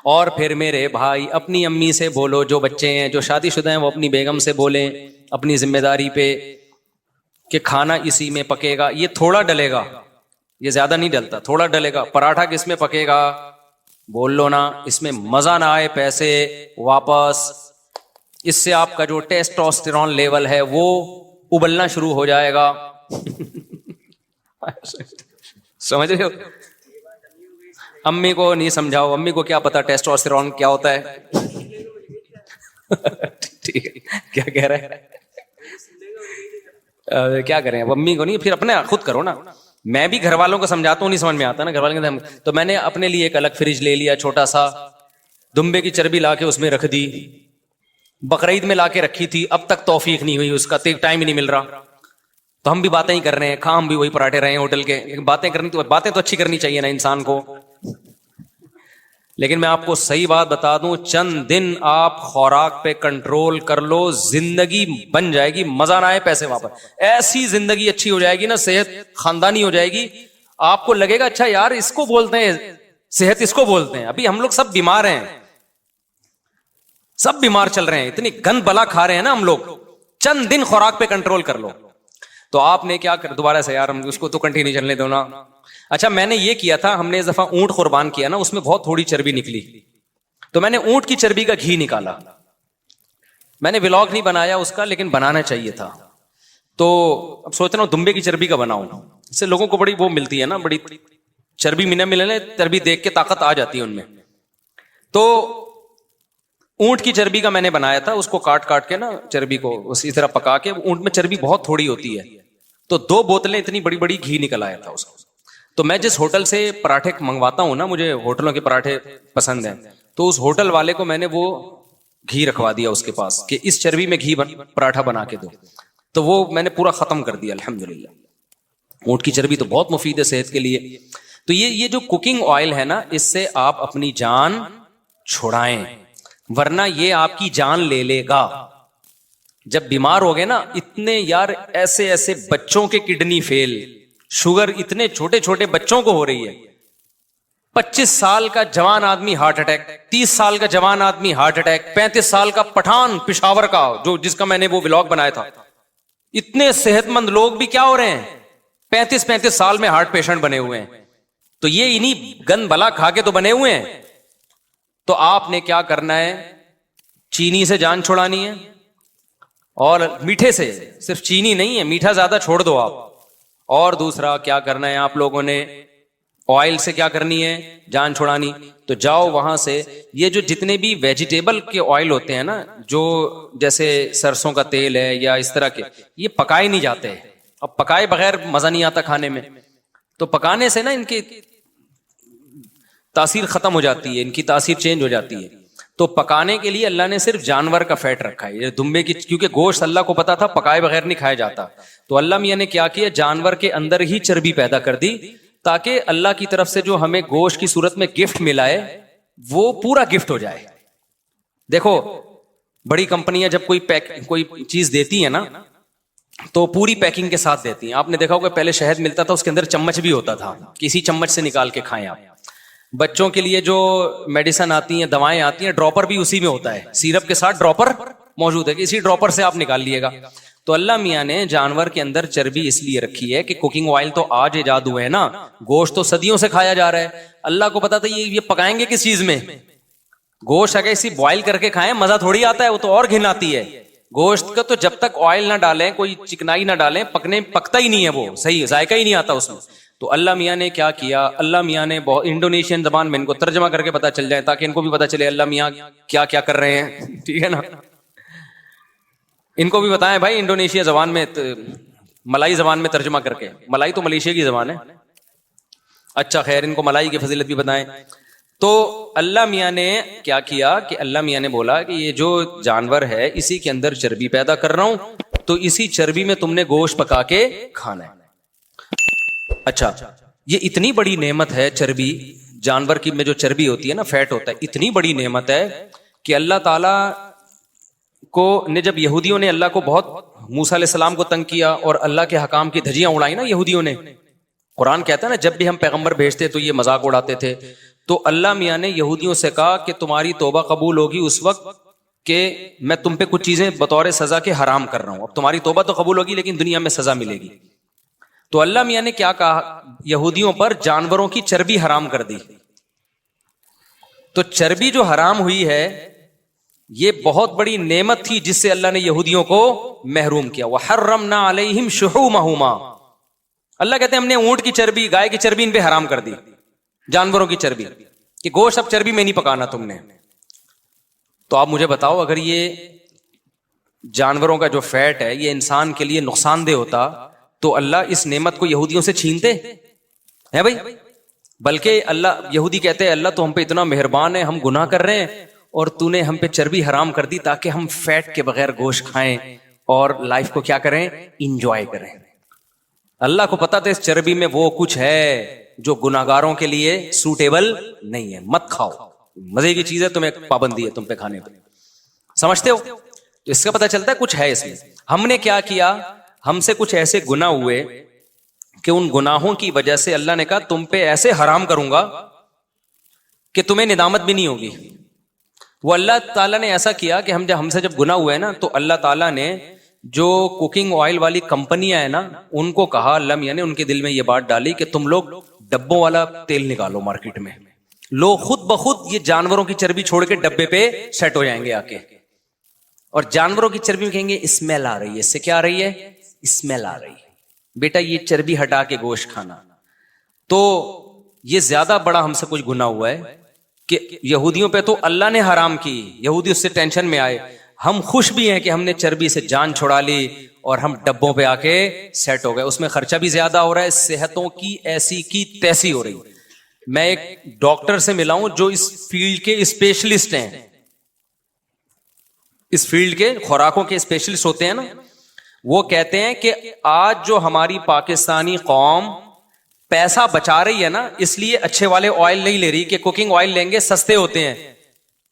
اور پھر میرے بھائی اپنی امی سے بولو، جو بچے ہیں جو شادی شدہ ہیں وہ اپنی بیگم سے بولیں اپنی ذمہ داری پہ کہ کھانا اسی میں پکے گا. یہ تھوڑا ڈلے گا، یہ زیادہ نہیں ڈلتا، تھوڑا ڈلے گا. پراٹھا کس میں پکے گا؟ بول لو نا. اس میں مزہ نہ آئے پیسے واپس. اس سے آپ کا جو ٹیسٹوسٹیرون لیول ہے وہ ابلنا شروع ہو جائے گا. سمجھ رہے ہو؟ امی کو نہیں سمجھاؤ، امی کو کیا پتا ٹیسٹوسٹیرون کیا ہوتا ہے. ٹھیک ہے، کیا کہہ رہے ہیں؟ کیا کریں اب، امی کو نہیں، پھر اپنے خود کرو نا. میں بھی گھر والوں کو سمجھاتا ہوں، نہیں سمجھ میں آتا نا گھر والوں کے. تو میں نے اپنے لیے ایک الگ فریج لے لیا چھوٹا سا، دمبے کی چربی لا کے اس میں رکھ دی. بقرعید میں لا کے رکھی تھی، اب تک توفیق نہیں ہوئی، اس کا ٹائم ہی نہیں مل رہا. تو ہم بھی باتیں ہی کر رہے ہیں، ہم بھی وہی پراٹھے رہے ہیں ہوٹل کے. باتیں تو اچھی کرنی چاہیے نا انسان کو. لیکن میں آپ کو صحیح بات بتا دوں، چند دن آپ خوراک پہ کنٹرول کر لو، زندگی بن جائے گی. مزہ نہ آئے پیسے واپس. ایسی زندگی اچھی ہو جائے گی نا، صحت خاندانی ہو جائے گی. آپ کو لگے گا اچھا یار اس کو بولتے ہیں صحت، اس کو بولتے ہیں. ابھی ہم لوگ سب بیمار ہیں، سب بیمار چل رہے ہیں، اتنی گند بلا کھا رہے ہیں نا ہم لوگ. چند دن خوراک پہ کنٹرول کر لو. تو آپ نے کیا کر دوبارہ سے یار ہم اس کو تو کنٹینیو چلنے دو نا. اچھا میں نے یہ کیا تھا، ہم نے اس دفعہ اونٹ قربان کیا نا، اس میں بہت تھوڑی چربی نکلی. تو میں نے اونٹ کی چربی کا گھی نکالا. میں نے ولاگ نہیں بنایا اس کا، لیکن بنانا چاہیے تھا. تو اب سوچ رہا ہوں دمبے کی چربی کا بناؤں. اس سے لوگوں کو بڑی وہ ملتی ہے نا، بڑی چربی ملنے چربی دیکھ کے طاقت آ جاتی ہے ان میں. تو اونٹ کی چربی کا میں نے بنایا تھا. اس کو کاٹ کے نا چربی کو اسی طرح پکا کے، اونٹ میں چربی بہت تھوڑی ہوتی ہے. تو 2 بوتلیں اتنی بڑی بڑی گھی نکل آیا تھا اس کو. تو میں جس ہوٹل سے پراٹھے منگواتا ہوں نا، مجھے ہوٹلوں کے پراٹھے پسند ہیں، تو اس ہوٹل والے کو میں نے وہ گھی رکھوا دیا اس کے پاس کہ اس چربی میں گھی پراٹھا بنا کے دو. تو وہ میں نے پورا ختم کر دیا الحمدللہ. اونٹ کی چربی تو بہت مفید ہے صحت کے لیے. تو یہ جو کوکنگ آئل ہے نا، اس سے آپ اپنی جان چھڑائیں، ورنہ یہ آپ کی جان لے لے گا. جب بیمار ہو گئے نا، اتنے یار ایسے بچوں کے کڈنی فیل، شوگر اتنے چھوٹے چھوٹے بچوں کو ہو رہی ہے. 25 سال کا جوان آدمی ہارٹ اٹیک، 30 سال کا جوان آدمی ہارٹ اٹیک، 35 سال کا پٹھان پشاور کا جس کا میں نے وہ ولاگ بنایا تھا. اتنے صحت مند لوگ بھی کیا ہو رہے ہیں، 35 سال میں ہارٹ پیشنٹ بنے ہوئے ہیں. تو یہ انہی گند بلا کھا کے تو بنے ہوئے ہیں. تو آپ نے کیا کرنا ہے، چینی سے جان چھڑانی ہے، اور میٹھے سے، صرف چینی نہیں ہے، میٹھا زیادہ چھوڑ دو آپ. اور دوسرا کیا کرنا ہے آپ لوگوں نے، آئل سے کیا کرنی ہے، جان چھڑانی. تو جاؤ وہاں سے یہ جو جتنے بھی ویجیٹیبل کے آئل ہوتے ہیں نا، جو جیسے سرسوں کا تیل ہے یا اس طرح کے، یہ پکائے نہیں جاتے. اب پکائے بغیر مزہ نہیں آتا کھانے میں. تو پکانے سے نا ان کی تاثیر ختم ہو جاتی ہے، ان کی تاثیر چینج ہو جاتی ہے. تو پکانے کے لیے اللہ نے صرف جانور کا فیٹ رکھا ہے، یہ دمبے کی، کیونکہ گوشت اللہ کو پتا تھا پکائے بغیر نہیں کھایا جاتا. تو اللہ میاں نے کیا کیا، جانور کے اندر ہی چربی پیدا کر دی، تاکہ اللہ کی طرف سے جو ہمیں گوشت کی صورت میں گفٹ ملا ہے وہ پورا گفٹ ہو جائے. دیکھو بڑی کمپنیاں جب کوئی چیز دیتی ہے نا، تو پوری پیکنگ کے ساتھ دیتی ہیں. آپ نے دیکھا ہوگا پہلے شہد ملتا تھا، اس کے اندر چمچ بھی ہوتا تھا، کسی چمچ سے نکال کے کھائیں آپ. بچوں کے لیے جو میڈیسن آتی ہیں، دوائیں آتی ہیں، ڈراپر بھی اسی میں ہوتا ہے، سیرپ کے ساتھ ڈراپر موجود ہے کہ اسی ڈراپر سے آپ نکال لیے گا. تو اللہ میاں نے جانور کے اندر چربی اس لیے رکھی ہے کہ کوکنگ آئل تو آج ایجاد ہوئے ہیں نا، گوشت تو صدیوں سے کھایا جا رہا ہے. اللہ کو پتا تھا یہ پکائیں گے کس چیز میں. گوشت اگر اسی بوائل کر کے کھائیں مزہ تھوڑی آتا ہے، وہ تو اور گھن آتی ہے. گوشت کا تو جب تک آئل نہ ڈالیں، کوئی چکنائی نہ ڈالیں، پکتا ہی نہیں ہے، وہ صحیح ذائقہ ہی نہیں آتا اس میں. تو اللہ میاں نے کیا کیا، اللہ میاں نے بہت انڈونیشین زبان میں ان کو ترجمہ کر کے پتا چل جائے، تاکہ ان کو بھی پتا چلے اللہ میاں کیا کیا کر رہے ہیں. ٹھیک ہے نا. ان کو بھی بتائیں بھائی انڈونیشیا زبان میں، ملائی زبان میں ترجمہ کر کے، ملائی تو ملیشیا کی زبان ہے. اچھا خیر، ان کو ملائی کی فضیلت بھی بتائیں. تو اللہ میاں نے کیا کیا کہ اللہ میاں نے بولا کہ یہ جو جانور ہے اسی کے اندر چربی پیدا کر رہا ہوں، تو اسی چربی میں تم نے گوشت پکا کے کھانا ہے. اچھا، یہ اتنی بڑی نعمت ہے چربی، جانور کی میں جو چربی ہوتی ہے نا، فیٹ ہوتا ہے، اتنی بڑی نعمت ہے کہ اللہ تعالی کو نے جب یہودیوں نے اللہ کو بہت، موسیٰ علیہ السلام کو تنگ کیا اور اللہ کے حکام کی دھجیاں اڑائی نا یہودیوں نے. قرآن کہتا ہے نا جب بھی ہم پیغمبر بھیجتے تو یہ مذاق اڑاتے تھے. تو اللہ میاں نے یہودیوں سے کہا کہ تمہاری توبہ قبول ہوگی اس وقت کہ میں تم پہ کچھ چیزیں بطور سزا کے حرام کر رہا ہوں. اب تمہاری توبہ تو قبول ہوگی لیکن دنیا میں سزا ملے گی. تو اللہ میاں نے کیا کہا، یہودیوں پر جانوروں کی چربی حرام کر دی. تو چربی جو حرام ہوئی ہے یہ بہت بڑی نعمت تھی جس سے اللہ نے یہودیوں کو محروم کیا. وَحَرَّمْنَا عَلَيْهِمْ شُحُومَهُمَا. اللہ کہتے ہیں ہم نے اونٹ کی چربی، گائے کی چربی ان پہ حرام کر دی، جانوروں کی چربی، کہ گوشت اب چربی میں نہیں پکانا تم نے. تو آپ مجھے بتاؤ اگر یہ جانوروں کا جو فیٹ ہے یہ انسان کے لیے نقصان دہ ہوتا تو اللہ اس نعمت کو یہودیوں سے چھینتے ہیں بھائی؟ بلکہ اللہ، یہودی کہتے ہیں اللہ تو ہم پہ اتنا مہربان ہے، ہم گناہ کر رہے ہیں اور تو نے ہم پہ چربی حرام کر دی تاکہ ہم فیٹ کے بغیر گوشت کھائیں اور لائف کو کیا کریں، انجوائے کریں. اللہ کو پتا تھا اس چربی میں وہ کچھ ہے جو گناہگاروں کے لیے سوٹیبل نہیں ہے، مت کھاؤ، مزے کی چیز ہے، تمہیں پابندی ہے تم پہ کھانے پہ. سمجھتے ہو؟ تو اس کا پتہ چلتا ہے کچھ ہے اس میں. ہم نے کیا کیا، ہم سے کچھ ایسے گناہ ہوئے کہ ان گناہوں کی وجہ سے اللہ نے کہا تم پہ ایسے حرام کروں گا کہ تمہیں ندامت بھی نہیں ہوگی. وہ اللہ تعالیٰ نے ایسا کیا کہ ہم سے جب گناہ ہوئے نا تو اللہ تعالیٰ نے جو کوکنگ آئل والی کمپنیاں ہیں نا ان کو کہا، اللہ میاں نے ان کے دل میں یہ بات ڈالی کہ تم لوگ ڈبوں والا تیل نکالو مارکیٹ میں. لوگ خود بخود یہ جانوروں کی چربی چھوڑ کے ڈبے پہ سیٹ ہو جائیں گے آ کے، اور جانوروں کی چربی میں کہیں گے اسمیل آ رہی ہے. اس سے کیا آ رہی ہے؟ اسمیل آ رہی ہے. بیٹا یہ چربی ہٹا کے گوشت کھانا. تو یہ زیادہ بڑا ہم سے کچھ گناہ ہوا ہے کہ یہودیوں پہ تو اللہ نے حرام کی، یہودی اس سے ٹینشن میں آئے. ہم خوش بھی ہیں کہ ہم نے چربی سے جان چھڑا لی اور ہم ڈبوں پہ آ کے سیٹ ہو گئے. اس میں خرچہ بھی زیادہ ہو رہا ہے، صحتوں کی ایسی کی تیسی ہو رہی. میں ایک ڈاکٹر سے ملا ہوں جو اس فیلڈ کے اسپیشلسٹ ہیں، اس فیلڈ کے خوراکوں کے اسپیشلسٹ ہوتے ہیں نا. وہ کہتے ہیں کہ آج جو ہماری پاکستانی قوم پیسہ بچا رہی ہے نا، اس لیے اچھے والے آئل نہیں لے رہی کہ کوکنگ آئل لیں گے سستے ہوتے ہیں.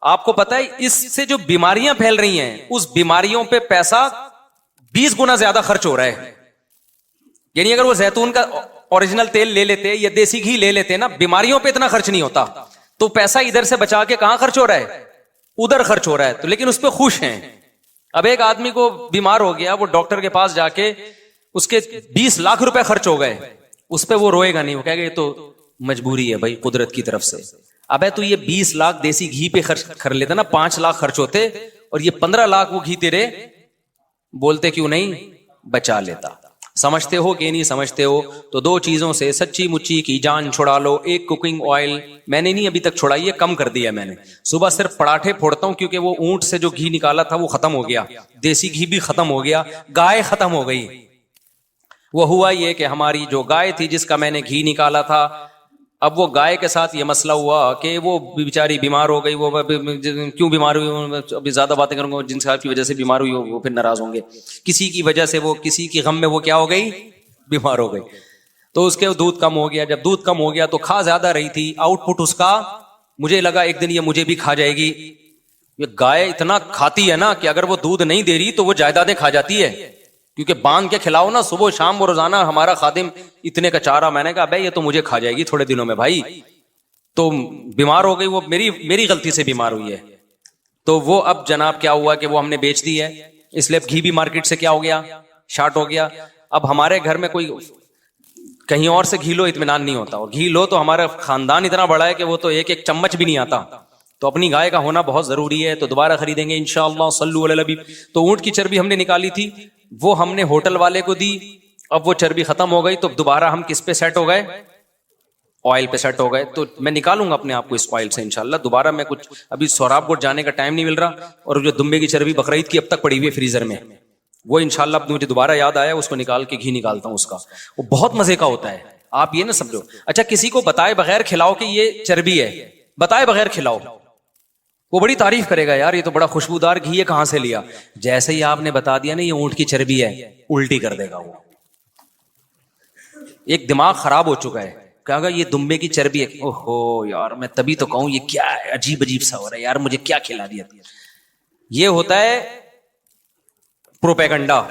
آپ کو پتا ہے اس سے جو بیماریاں پھیل رہی ہیں اس بیماریوں پہ پیسہ 20 گنا زیادہ خرچ ہو رہا ہے. یعنی اگر وہ زیتون کا اوریجنل تیل لے لیتے یا دیسی گھی لے لیتے نا، بیماریوں پہ اتنا خرچ نہیں ہوتا. تو پیسہ ادھر سے بچا کے کہاں خرچ ہو رہا ہے؟ ادھر خرچ ہو رہا ہے. تو لیکن اس پہ خوش ہیں. اب ایک آدمی کو بیمار ہو گیا، وہ ڈاکٹر کے پاس جا کے اس کے 20 لاکھ روپے خرچ ہو گئے، اس پہ وہ روئے گا نہیں، وہ کہے گا یہ تو مجبوری ہے بھائی قدرت کی طرف سے. ابے تو یہ 20 لاکھ دیسی گھی پہ خرچ کر لیتا نا، 5 لاکھ خرچ ہوتے اور یہ 15 لاکھ وہ گھی تیرے بولتے کیوں نہیں بچا لیتا. سمجھتے ہو کہ نہیں سمجھتے ہو؟ تو 2 چیزوں سے سچی مچی کی جان چھڑا لو. ایک کوکنگ آئل میں نے نہیں ابھی تک چھڑائی ہے، کم کر دیا میں نے. صبح صرف پراٹھے پھوڑتا ہوں کیونکہ وہ اونٹ سے جو گھی نکالا تھا وہ ختم ہو گیا، دیسی گھی بھی ختم ہو گیا، گائے ختم ہو گئی. وہ ہوا یہ کہ ہماری جو گائے تھی جس کا میں نے گھی نکالا تھا، اب وہ گائے کے ساتھ یہ مسئلہ ہوا کہ وہ بیچاری بیمار ہو گئی. وہ کیوں بیمار ہوئی؟ ابھی زیادہ باتیں کروں گا. جن صاحب کی وجہ سے بیمار ہوئی وہ پھر ناراض ہوں گے. کسی کی وجہ سے، وہ کسی کی غم میں وہ کیا ہو گئی؟ بیمار ہو گئی. تو اس کے دودھ کم ہو گیا. جب دودھ کم ہو گیا تو کھا زیادہ رہی تھی، آؤٹ پٹ اس کا مجھے لگا ایک دن یہ مجھے بھی کھا جائے گی. یہ گائے اتنا کھاتی ہے نا کہ اگر وہ دودھ نہیں دے رہی تو وہ جائیدادیں کھا جاتی ہے، کیونکہ باندھ کے کھلاؤ نا صبح شام. وہ روزانہ ہمارا خادم اتنے کا چارہ. میں نے کہا بھائی یہ تو مجھے کھا جائے گی تھوڑے دنوں میں بھائی. تو بیمار ہو گئی. وہ میری غلطی سے بیمار ہوئی ہے. تو وہ اب جناب کیا ہوا کہ وہ ہم نے بیچ دی ہے، اس لیے گھی بھی مارکیٹ سے کیا ہو گیا؟ شارٹ ہو گیا. اب ہمارے گھر میں کوئی کہیں اور سے گھی لو اطمینان نہیں ہوتا، اور گھی لو تو ہمارا خاندان اتنا بڑا ہے کہ وہ تو ایک چمچ بھی نہیں آتا. تو اپنی گائے کا ہونا بہت ضروری ہے. تو دوبارہ خریدیں گے انشاءاللہ. صلو علی النبی. تو اونٹ کی چربی ہم نے نکالی تھی، وہ ہم نے ہوٹل والے کو دی. اب وہ چربی ختم ہو گئی تو دوبارہ ہم کس پہ سیٹ ہو گئے؟ آئل پہ سیٹ ہو گئے. تو میں نکالوں گا اپنے آپ کو اس آئل سے انشاءاللہ. دوبارہ میں کچھ ابھی سوراب کوٹ جانے کا ٹائم نہیں مل رہا، اور جو دمبے کی چربی بقرعید کی اب تک پڑی ہوئی ہے فریزر میں. وہ انشاءاللہ اب مجھے دوبارہ یاد آیا, اس کو نکال کے گھی نکالتا ہوں اس کا, وہ بہت مزے کا ہوتا ہے. آپ یہ نہ سمجھو اچھا کسی کو بتائے بغیر کھلاؤ کہ یہ چربی ہے, بتائے بغیر کھلاؤ, وہ بڑی تعریف کرے گا, یار یہ تو بڑا خوشبودار گھی ہے, کہاں سے لیا. جیسے ہی آپ نے بتا دیا نا یہ اونٹ کی چربی ہے, الٹی کر دے گا وہ. ایک دماغ خراب ہو چکا ہے, کہا گا یہ دمبے کی چربی ہے, اوہو یار میں تبھی تو کہوں یہ کیا ہے, عجیب عجیب سا ہو رہا ہے یار, مجھے کیا کھلا دیا. یہ ہوتا ہے پروپیگنڈا.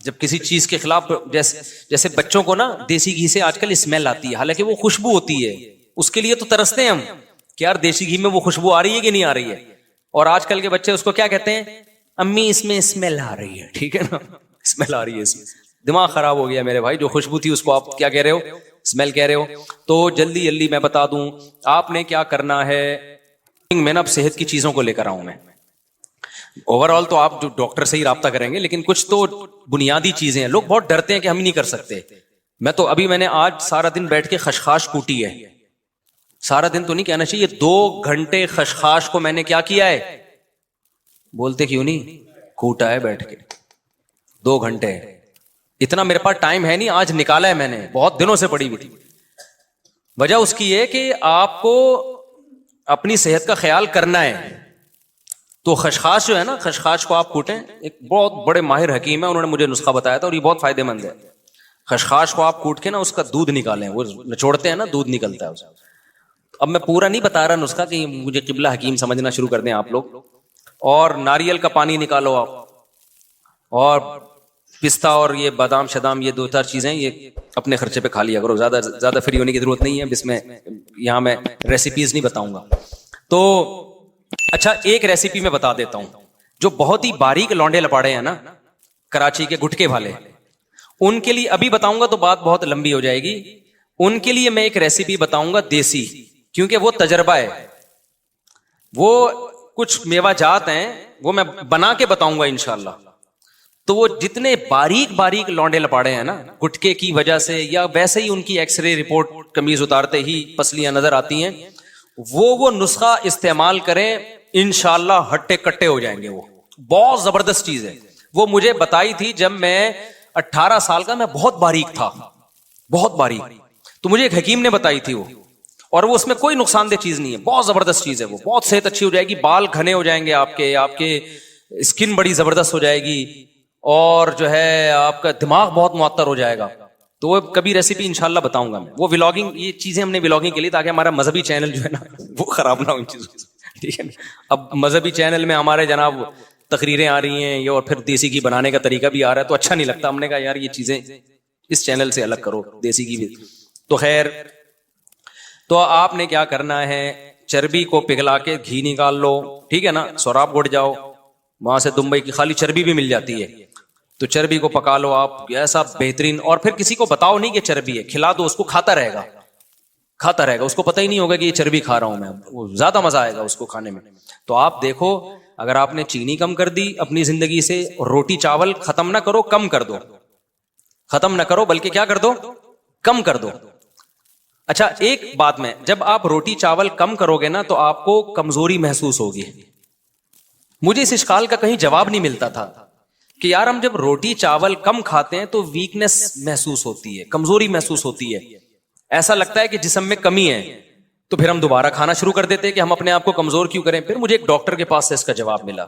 جب کسی چیز کے خلاف, جیسے بچوں کو نا دیسی گھی سے آج کل اسمیل آتی ہے, حالانکہ وہ خوشبو ہوتی ہے, اس کے لیے تو ترستے ہیں ہم کہ یار دیسی گھی میں وہ خوشبو آ رہی ہے کہ نہیں آ رہی ہے. اور آج کل کے بچے اس کو کیا کہتے ہیں, امی اس میں اسمیل آ رہی ہے. ٹھیک ہے نا, اسمیل آ رہی ہے اس میں. دماغ خراب ہو گیا میرے بھائی, جو خوشبو تھی اس کو آپ کیا کہہ رہے ہو, اسمیل کہہ رہے ہو. تو جلدی جلدی میں بتا دوں آپ نے کیا کرنا ہے. میں نا اب صحت کی چیزوں کو لے کر آؤں میں. اوور آل تو آپ جو ڈاکٹر سے ہی رابطہ کریں گے, لیکن کچھ تو بنیادی چیزیں ہیں. لوگ بہت ڈرتے ہیں کہ ہم ہی نہیں کر سکتے. میں تو میں نے آج سارا دن بیٹھ کے خشخاش کوٹی ہے. سارا دن تو نہیں کہنا چاہیے, 2 گھنٹے خشخاش کو میں نے کیا کیا ہے, بولتے کیوں نہیں, کوٹا ہے بیٹھ کے 2 گھنٹے. اتنا میرے پاس ٹائم ہے نہیں, آج نکالا ہے میں نے, بہت دنوں سے پڑی ہوئی تھی. وجہ اس کی ہے کہ آپ کو اپنی صحت کا خیال کرنا ہے. تو خشخاش جو ہے نا, خشخاش کو آپ کوٹیں. ایک بہت بڑے ماہر حکیم ہے, انہوں نے مجھے نسخہ بتایا تھا اور یہ بہت فائدہ مند ہے. خشخاش کو آپ کوٹ کے نا اس کا دودھ نکالیں, وہ نچوڑتے ہیں نا دودھ نکلتا ہے اس. اب میں پورا نہیں بتا رہا نسخہ کہ مجھے قبلہ حکیم سمجھنا شروع کر دیں آپ لوگ. اور ناریل کا پانی نکالو آپ, اور پستہ اور یہ بادام شدام, یہ 2-4 چیزیں یہ اپنے خرچے پہ کھا لیا کرو. زیادہ فری ہونے کی ضرورت نہیں ہے. اس میں یہاں میں ریسیپیز نہیں بتاؤں گا. تو اچھا ایک ریسیپی میں بتا دیتا ہوں, جو بہت ہی باریک لونڈے لپاڑے ہیں نا کراچی کے گٹکے والے, ان کے لیے ابھی بتاؤں گا تو بات بہت لمبی ہو جائے گی. ان کے لیے میں ایک ریسیپی بتاؤں گا دیسی, کیونکہ وہ تجربہ ہے. وہ کچھ میوہ جات ہیں وہ میں بنا کے بتاؤں گا انشاءاللہ. تو وہ جتنے باریک باریک لونڈے لپاڑے ہیں نا گٹکے کی وجہ سے, یا ویسے ہی ان کی ایکس رے رپورٹ قمیض اتارتے ہی پسلیاں نظر آتی ہیں, وہ نسخہ استعمال کریں, انشاءاللہ ہٹے کٹے ہو جائیں گے. وہ بہت زبردست چیز ہے. وہ مجھے بتائی تھی جب میں 18 سال کا, میں بہت باریک تھا, بہت باریک. تو مجھے ایک حکیم نے بتائی تھی وہ, اور وہ اس میں کوئی نقصان دہ چیز نہیں ہے, بہت زبردست چیز ہے. وہ بہت صحت اچھی ہو جائے گی, بال گھنے ہو جائیں گے آپ کے اسکن بڑی زبردست ہو جائے گی, اور جو ہے آپ کا دماغ بہت معطر ہو جائے گا. تو وہ کبھی ریسیپی انشاءاللہ بتاؤں گا میں. وہ ولاگنگ, یہ چیزیں ہم نے ولاگنگ کے لیے, تاکہ ہمارا مذہبی چینل جو ہے نا وہ خراب نہ ہو ان چیزوں سے. ٹھیک ہے نا. اب مذہبی چینل میں ہمارے جناب تقریریں آ رہی ہیں, اور پھر دیسی گھی بنانے کا طریقہ بھی آ رہا ہے, تو اچھا نہیں لگتا. ہم نے کہا یار یہ چیزیں اس چینل سے الگ کرو, دیسی گھی بھی. تو خیر, تو آپ نے کیا کرنا ہے, چربی کو پگھلا کے گھی نکال لو. ٹھیک ہے نا. سوراب گڑ جاؤ, وہاں سے دمبئی کی خالی چربی بھی مل جاتی ہے. تو چربی کو پکا لو آپ ایسا بہترین, اور پھر کسی کو بتاؤ نہیں کہ چربی ہے, کھلا دو اس کو, کھاتا رہے گا, اس کو پتہ ہی نہیں ہوگا کہ یہ چربی کھا رہا ہوں میں. وہ زیادہ مزہ آئے گا اس کو کھانے میں. تو آپ دیکھو, اگر آپ نے چینی کم کر دی اپنی زندگی سے, روٹی چاول ختم نہ کرو, کم کر دو, ختم نہ کرو بلکہ کیا کر دو, کم کر دو. اچھا ایک بات میں, جب آپ روٹی چاول کم کرو گے نا تو آپ کو کمزوری محسوس ہوگی. مجھے اس اشکال کا کہیں جواب نہیں ملتا تھا کہ یار ہم جب روٹی چاول کم کھاتے ہیں تو ویکنس محسوس ہوتی ہے, کمزوری محسوس ہوتی ہے, ایسا لگتا ہے کہ جسم میں کمی ہے. تو پھر ہم دوبارہ کھانا شروع کر دیتے کہ ہم اپنے آپ کو کمزور کیوں کریں. پھر مجھے ایک ڈاکٹر کے پاس سے اس کا جواب ملا.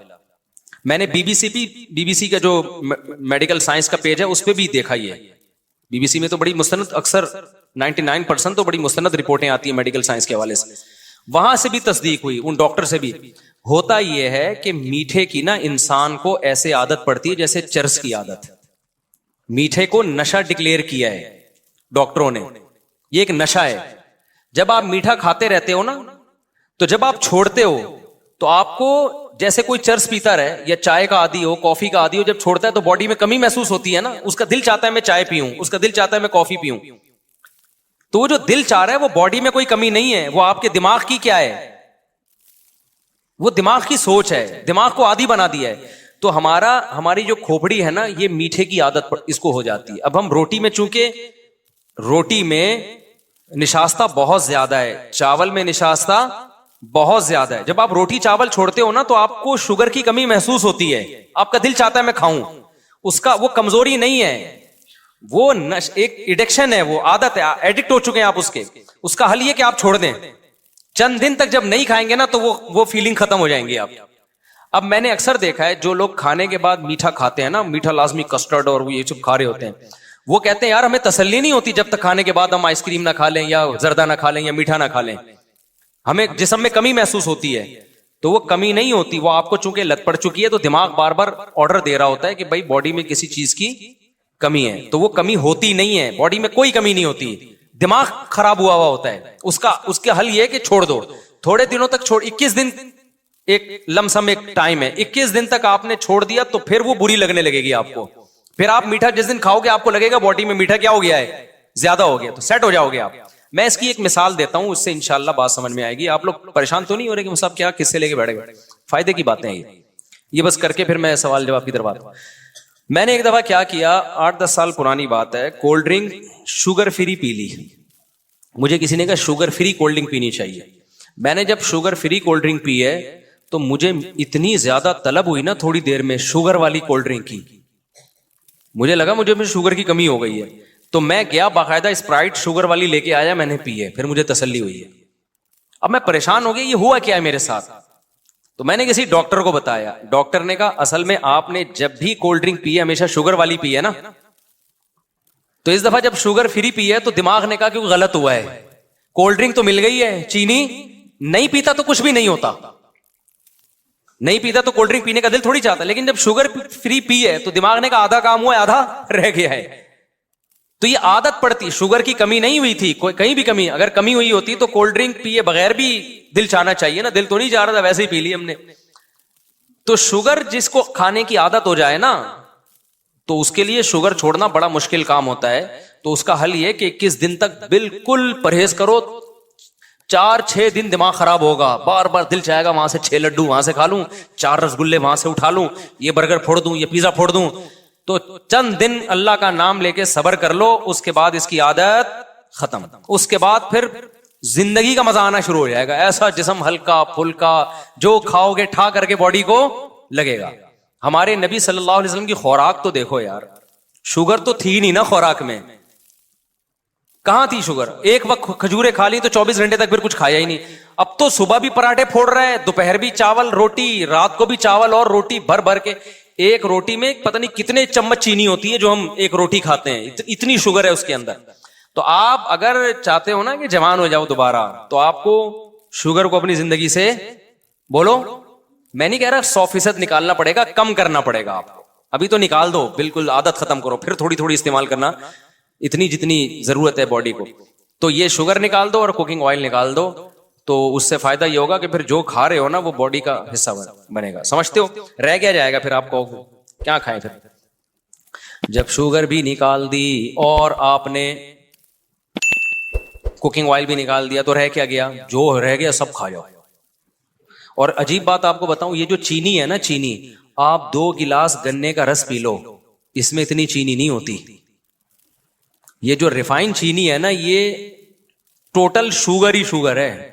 میں نے بی بی سی کا جو میڈیکل سائنس کا پیج ہے اس پہ بھی دیکھا. یہ بی بی سی میں تو بڑی مستند, اکثر 99% تو بڑی مستند رپورٹیں آتی ہیں میڈیکل سائنس کے حوالے سے. وہاں سے بھی تصدیق ہوئی, ان ڈاکٹر سے بھی. ہوتا یہ ہے کہ میٹھے کی نا انسان کو ایسے عادت پڑتی ہے جیسے چرس کی عادت. میٹھے کو نشہ ڈکلیئر کیا ہے ڈاکٹروں نے, یہ ایک نشہ ہے. جب آپ میٹھا کھاتے رہتے ہو نا, تو جب آپ چھوڑتے ہو تو آپ کو جیسے کوئی چرس پیتا رہے یا چائے کا عادی ہو, کافی کا عادی ہو, جب چھوڑتا ہے تو باڈی میں کمی محسوس ہوتی ہے نا. اس کا دل چاہتا ہے میں چائے پیوں, اس کا دل چاہتا ہے میں کافی پیوں. تو وہ جو دل چاہ رہا ہے وہ باڈی میں کوئی کمی نہیں ہے, وہ آپ کے دماغ کی کیا ہے, وہ دماغ کی سوچ ہے, دماغ کو عادی بنا دیا ہے. تو ہماری جو کھوپڑی ہے نا, یہ میٹھے کی عادت اس کو ہو جاتی ہے. اب ہم روٹی میں, چونکہ روٹی میں نشاستہ بہت زیادہ ہے, چاول میں نشاستہ بہت زیادہ ہے. جب آپ روٹی چاول چھوڑتے ہو نا تو آپ کو شوگر کی کمی محسوس ہوتی ہے, آپ کا دل چاہتا ہے میں کھاؤں. اس کا وہ کمزوری نہیں ہے, وہ ایک ایڈکشن ہے, وہ عادت ہے, ایڈکٹ ہو چکے ہیں آپ اس کے. اس کا حل یہ کہ آپ چھوڑ دیں. چند دن تک جب نہیں کھائیں گے نا تو وہ فیلنگ ختم ہو جائیں گی آپ. اب میں نے اکثر دیکھا ہے جو لوگ کھانے کے بعد میٹھا کھاتے ہیں نا, میٹھا لازمی کسٹرڈ اور وہ یہ سب کھا رہے ہوتے ہیں, وہ کہتے ہیں یار ہمیں تسلی نہیں ہوتی جب تک کھانے کے بعد ہم آئس کریم نہ کھا لیں یا زردہ نہ کھا لیں یا میٹھا نہ کھا لیں, ہمیں جسم میں کمی محسوس ہوتی ہے. تو وہ کمی نہیں ہوتی, وہ آپ کو چونکہ لت پڑ چکی ہے تو دماغ بار بار آرڈر دے رہا ہوتا ہے کہ بھائی باڈی میں کسی چیز کی کمی ہے. تو وہ کمی ہوتی نہیں ہے, باڈی میں کوئی کمی نہیں ہوتی, دماغ خراب ہوا ہوتا ہے. اس کا حل یہ ہے کہ چھوڑ دو تھوڑے دنوں تک, 21 دن ایک لمسم ایک ٹائم ہے, 21 دن تک آپ نے چھوڑ دیا تو پھر وہ بری لگنے لگے گی آپ کو. پھر آپ میٹھا جس دن کھاؤ گے آپ کو لگے گا باڈی میں میٹھا کیا ہو گیا ہے, زیادہ ہو گیا, تو سیٹ ہو جاؤ گے آپ. میں اس کی ایک مثال دیتا ہوں, اس سے انشاءاللہ بات سمجھ میں آئے گی. آپ لوگ پریشان تو نہیں ہو رہے کہ مصعب کیا کس سے لے کے بیٹھے گئے, فائدے کی باتیں ہیں یہ بس کر کے پھر میں سوال جواب کی طرف آتا ہوں. میں نے ایک دفعہ کیا کیا, 8-10 سال پرانی بات ہے, کولڈ ڈرنک شوگر فری پی لی. مجھے کسی نے کہا شوگر فری کولڈ ڈرنک پینی چاہیے. میں نے جب شوگر فری کولڈ ڈرنک پی ہے تو مجھے اتنی زیادہ طلب ہوئی نا تھوڑی دیر میں شوگر والی کولڈ ڈرنک کی, مجھے لگا مجھے شوگر کی کمی ہو گئی ہے. تو میں گیا باقاعدہ اسپرائٹ شوگر والی لے کے آیا, میں نے پی ہے, پھر مجھے تسلی ہوئی ہے. اب میں پریشان ہو گیا یہ ہوا کیا ہے میرے ساتھ. تو میں نے کسی ڈاکٹر کو بتایا, ڈاکٹر نے کہا اصل میں آپ نے جب بھی کولڈ ڈرنک پی ہے ہمیشہ شوگر والی پی ہے نا, تو اس دفعہ جب شوگر فری پی ہے تو دماغ نے کہا کہ وہ غلط ہوا ہے, کولڈ ڈرنک تو مل گئی ہے, چینی نہیں پیتا تو کچھ بھی نہیں ہوتا, نہیں پیتا تو کولڈ ڈرنک پینے کا دل تھوڑی چاہتا, لیکن جب شوگر فری پی ہے تو دماغ نے کہا آدھا کام ہوا ہے آدھا رہ گیا ہے. تو یہ عادت پڑتی, شوگر کی کمی نہیں ہوئی تھی, کوئی کہیں بھی کمی, اگر کمی ہوئی ہوتی تو کولڈ ڈرنک پیے بغیر بھی دل چاہنا چاہیے نا, دل تو نہیں چاہ رہا تھا ویسے ہی پی لی ہم نے. تو شوگر جس کو کھانے کی عادت ہو جائے نا تو اس کے لیے شوگر چھوڑنا بڑا مشکل کام ہوتا ہے. تو اس کا حل یہ کہ 21 دن تک بالکل پرہیز کرو. 4-6 دن دماغ خراب ہوگا, بار بار دل چاہے گا وہاں سے 6 لڈو وہاں سے کھا لوں, 4 رسگلے وہاں سے اٹھا لوں, یہ برگر پھوڑ دوں, یہ پیزا پھوڑ دوں. تو چند دن اللہ کا نام لے کے صبر کر لو, اس کے بعد اس کی عادت ختم. اس کے بعد پھر زندگی کا مزہ آنا شروع ہو جائے گا, ایسا جسم ہلکا پھلکا, جو کھاؤ گے ٹھا کر کے باڈی کو لگے گا. ہمارے نبی صلی اللہ علیہ وسلم کی خوراک تو دیکھو یار, شوگر تو تھی نہیں نا خوراک میں, کہاں تھی شوگر. ایک وقت کھجورے کھا لی تو 24 گھنٹے تک پھر کچھ کھایا ہی نہیں. اب تو صبح بھی پراٹھے پھوڑ رہے ہیں, دوپہر بھی چاول روٹی, رات کو بھی چاول اور روٹی بھر بھر کے. ایک روٹی میں پتہ نہیں کتنے چمچ چینی ہوتی ہے جو ہم ایک روٹی کھاتے ہیں, اتنی شوگر ہے اس کے اندر. تو آپ اگر چاہتے ہو نا کہ جوان ہو جاؤ دوبارہ تو آپ کو شوگر کو اپنی زندگی سے بولو, میں نہیں کہہ رہا 100% نکالنا پڑے گا, کم کرنا پڑے گا آپ کو. ابھی تو نکال دو, بالکل عادت ختم کرو, پھر تھوڑی تھوڑی استعمال کرنا اتنی جتنی ضرورت ہے باڈی کو. تو یہ شوگر نکال دو اور کوکنگ آئل نکال دو, تو اس سے فائدہ یہ ہوگا کہ پھر جو کھا رہے ہو نا وہ باڈی کا حصہ بنے گا. سمجھتے ہو, رہ کیا جائے گا پھر آپ کو, کیا کھائیں پھر. جب شوگر بھی نکال دی اور آپ نے کوکنگ آئل بھی نکال دیا تو رہ کیا گیا, جو رہ گیا سب کھا جاؤ. اور عجیب بات آپ کو بتاؤں, یہ جو چینی ہے نا, چینی آپ 2 گلاس گنے کا رس پی لو, اس میں اتنی چینی نہیں ہوتی. یہ جو ریفائن چینی ہے نا یہ ٹوٹل شوگر ہی شوگر ہے.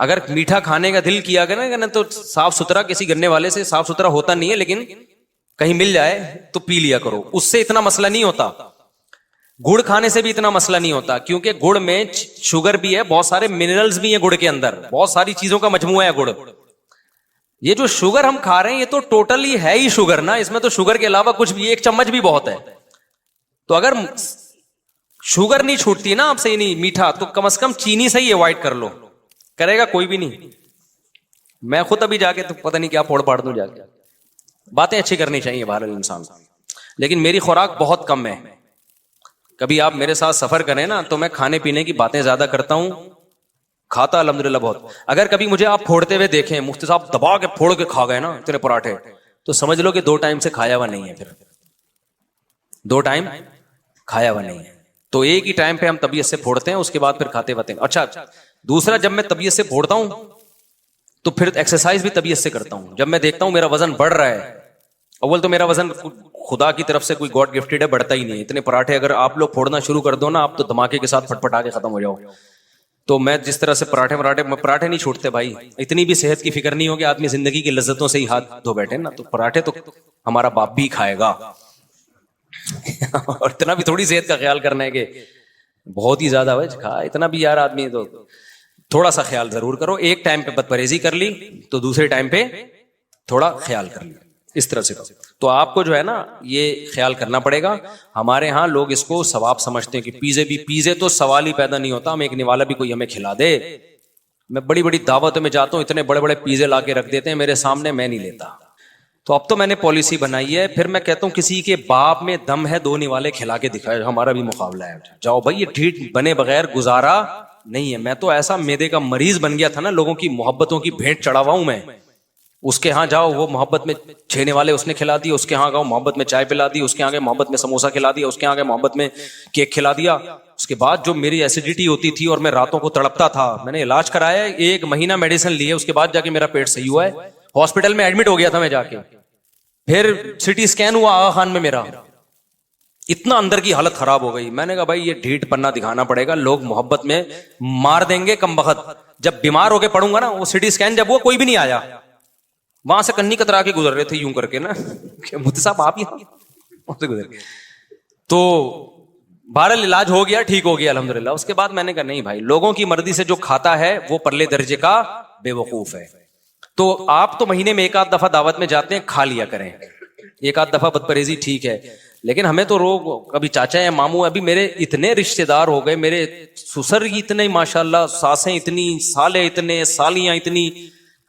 اگر میٹھا کھانے کا دل کیا کرنا نا تو صاف ستھرا کسی گنے والے سے صاف ستھرا ہوتا نہیں ہے, لیکن کہیں مل جائے تو پی لیا کرو, اس سے اتنا مسئلہ نہیں ہوتا. گڑ کھانے سے بھی اتنا مسئلہ نہیں ہوتا, کیونکہ گڑ میں شوگر بھی ہے, بہت سارے منرلز بھی ہیں گڑ کے اندر, بہت ساری چیزوں کا مجموعہ ہے گڑ. یہ جو شوگر ہم کھا رہے ہیں یہ تو ٹوٹلی ہے ہی شوگر نا, اس میں تو شوگر کے علاوہ کچھ بھی, 1 چمچ بھی بہت ہے. تو اگر شوگر نہیں چھوٹتی نا آپ سے, نہیں میٹھا, تو کم از کم چینی سے ہی اوائڈ کر لو. کرے گا کوئی بھی نہیں. میں خود ابھی جا کے تو پتہ نہیں کیا پھوڑ پاڑ دوں جا کے. باتیں اچھی کرنی چاہیے بہرحال انسان, لیکن میری خوراک بہت کم ہے. کبھی آپ میرے ساتھ سفر کریں نا تو میں کھانے پینے کی باتیں زیادہ کرتا ہوں, کھاتا الحمدللہ بہت. اگر کبھی مجھے آپ پھوڑتے ہوئے دیکھیں, مفتی صاحب دبا کے پھوڑ کے کھا گئے نا اتنے پراٹھے, تو سمجھ لو کہ 2 ٹائم سے کھایا ہوا نہیں ہے. پھر 2 ٹائم کھایا ہوا نہیں ہے, تو ایک ہی ٹائم پہ ہم طبیعت سے پھوڑتے ہیں, اس کے بعد پھر کھاتے ہوتے ہیں. اچھا دوسرا, جب میں طبیعت سے پھوڑتا ہوں تو پھر ایکسرسائز بھی طبیعت سے کرتا ہوں. جب میں دیکھتا ہوں میرا وزن بڑھ رہا ہے, اول تو میرا وزن خدا کی طرف سے کوئی گاڈ گفٹڈ ہے, بڑھتا ہی نہیں. اتنے پراٹھے اگر آپ لوگ پھوڑنا شروع کر دو نا, آپ تو دھماکے کے ساتھ پھٹ پٹا کے ختم ہو جاؤ. تو میں جس طرح سے پراٹھے نہیں چھوڑتے بھائی. اتنی بھی صحت کی فکر نہیں ہوگی, آدمی زندگی کی لذتوں سے ہی ہاتھ دھو بیٹھے نا, تو پراٹھے تو ہمارا باپ بھی کھائے گا. اور اتنا بھی تھوڑی صحت کا خیال کرنا ہے کہ بہت ہی زیادہ کھا, اتنا بھی یار آدمی تو تھوڑا سا خیال ضرور کرو. ایک ٹائم پہ بد پرہیزی کر لی تو دوسرے ٹائم پہ تھوڑا خیال کر لیا, اس طرح سے. تو آپ کو جو ہے نا یہ خیال کرنا پڑے گا. ہمارے ہاں لوگ اس کو ثواب سمجھتے ہیں کہ پیزے تو سوال ہی پیدا نہیں ہوتا, ہم ایک نوالا بھی کوئی ہمیں کھلا دے. میں بڑی بڑی دعوتوں میں جاتا ہوں, اتنے بڑے بڑے پیزے لا کے رکھ دیتے ہیں میرے سامنے, میں نہیں لیتا. تو اب تو میں نے پالیسی بنائی ہے, پھر میں کہتا ہوں کسی کے باپ میں دم ہے 2 نوالے کھلا کے دکھائے, ہمارا بھی مقابلہ ہے. جاؤ بھائی, یہ ڈھیٹ بنے بغیر گزارا نہیں ہے. میں تو ایسا میدے کا مریض بن گیا تھا نا, لوگوں کی محبتوں کی بھیٹ چڑھاوا ہوں میں. اس کے ہاں جاؤ, وہ محبت میں 6 نوالے اس نے کھلا دی, اس کے ہاں گاؤ محبت میں چائے پلا دی, اس کے آگے محبت میں سموسا کھلا دیا, اس کے آگے محبت میں کیک کھلا دیا. اس کے بعد جو میری ایسیڈیٹی ہوتی تھی اور میں راتوں کو تڑپتا تھا, میں نے علاج کرایا, 1 مہینہ میڈیسن لی ہے, اس کے بعد جا کے میرا پیٹ صحیح ہوا ہے. ہاسپٹل میں ایڈمٹ ہو گیا تھا میں جا کے, پھر سٹی اسکین ہوا آغا خان میں میرا, اتنا اندر کی حالت خراب ہو گئی. میں نے کہا بھائی یہ ڈھیٹ پنا دکھانا پڑے گا, لوگ محبت میں مار دیں گے کم بخت. جب بیمار ہو کے پڑوں گا نا, وہ سٹی اسکین جب وہ کوئی بھی نہیں آیا, وہاں سے کنی کترا کے گزر رہے تھے یوں کر کے نا, مفتی صاحب آپ ہی سے گزر گئے. تو بہرحال علاج ہو گیا, ٹھیک ہو گیا الحمدللہ. اس کے بعد میں نے کہا نہیں بھائی, لوگوں کی مرضی سے جو کھاتا ہے وہ پرلے درجے کا بے وقوف ہے. تو آپ تو مہینے میں 1 آدھ دفعہ دعوت میں جاتے ہیں, کھا لیا کریں 1 آدھ دفعہ بد پرہیزی ٹھیک ہے, لیکن ہمیں تو روگ, کبھی چاچا یا ماموں, ابھی میرے اتنے رشتے دار ہو گئے, میرے سسر اتنے ماشاءاللہ, ساسیں اتنی, سالے اتنے, سالیاں اتنی,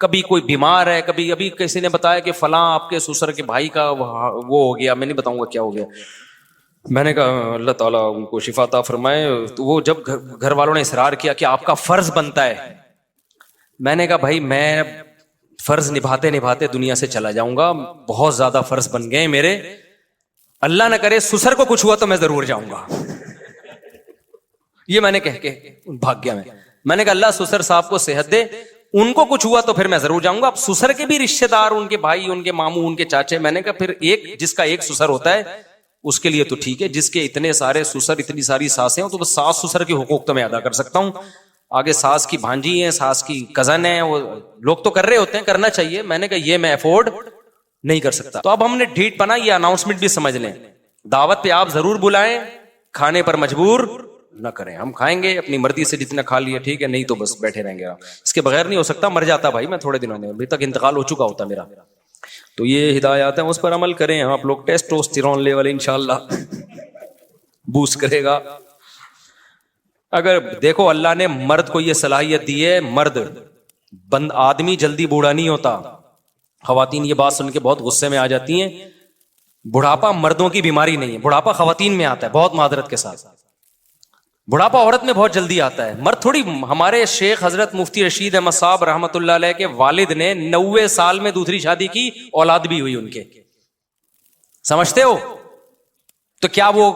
کبھی کوئی بیمار ہے, کبھی ابھی کسی نے بتایا کہ فلاں آپ کے سسر کے بھائی کا وہ ہو گیا, میں نہیں بتاؤں گا کیا ہو گیا. میں نے کہا اللہ تعالیٰ ان کو شفا عطا فرمائے. تو وہ جب گھر والوں نے اصرار کیا کہ آپ کا فرض بنتا ہے, میں نے کہا بھائی میں فرض نبھاتے نبھاتے دنیا سے چلا جاؤں گا, بہت زیادہ فرض بن گئے میرے, اللہ نہ کرے سسر کو کچھ ہوا تو میں ضرور جاؤں گا. یہ میں نے کہہ کے بھاگ گیا. میں نے کہا اللہ سسر صاحب کو صحت دے, ان کو کچھ ہوا تو پھر میں ضرور جاؤں گا. اب سسر کے بھی رشتے دار, ان کے بھائی, ان کے ماموں, ان کے چاچے, میں نے کہا پھر جس کا ایک سسر ہوتا ہے اس کے لیے تو ٹھیک ہے, جس کے اتنے سارے سسر, اتنی ساری ساسیں ہوں, تو بس ساس سسر کے حقوق تو میں ادا کر سکتا ہوں. آگے ساس کی بھانجی ہیں, ساس کی کزن ہیں, وہ لوگ تو کر رہے ہوتے ہیں, کرنا چاہیے. میں نے کہا یہ میں افورڈ نہیں کر سکتا. تو اب ہم نے ڈھیٹ پنا, یہ اناؤنسمنٹ بھی سمجھ لیں, دعوت پہ آپ ضرور بلائیں, کھانے پر مجبور نہ کریں. ہم کھائیں گے اپنی مرضی سے, جتنا کھا لیا ٹھیک ہے, نہیں تو بس بیٹھے رہیں گے. اس کے بغیر نہیں ہو سکتا, مر جاتا بھائی میں تھوڑے دنوں میں, ابھی تک انتقال ہو چکا ہوتا میرا. تو یہ ہدایات ہیں, اس پر عمل کریں آپ لوگ. ٹیسٹوسٹیرون لیول انشاءاللہ بوسٹ کرے گا. اگر دیکھو اللہ نے مرد کو یہ صلاحیت دی ہے, مرد آدمی جلدی بوڑھا نہیں ہوتا. خواتین یہ بات سن کے بہت غصے میں آ جاتی ہیں, بڑھاپا مردوں کی بیماری نہیں ہے, بڑھاپا خواتین میں آتا ہے. بہت معذرت کے ساتھ, بڑھاپا عورت میں بہت جلدی آتا ہے, مرد تھوڑی. ہمارے شیخ حضرت مفتی رشید احمد صاحب رحمۃ اللہ علیہ کے والد نے 90 سال میں دوسری شادی کی, اولاد بھی ہوئی ان کے. سمجھتے ہو؟ تو کیا وہ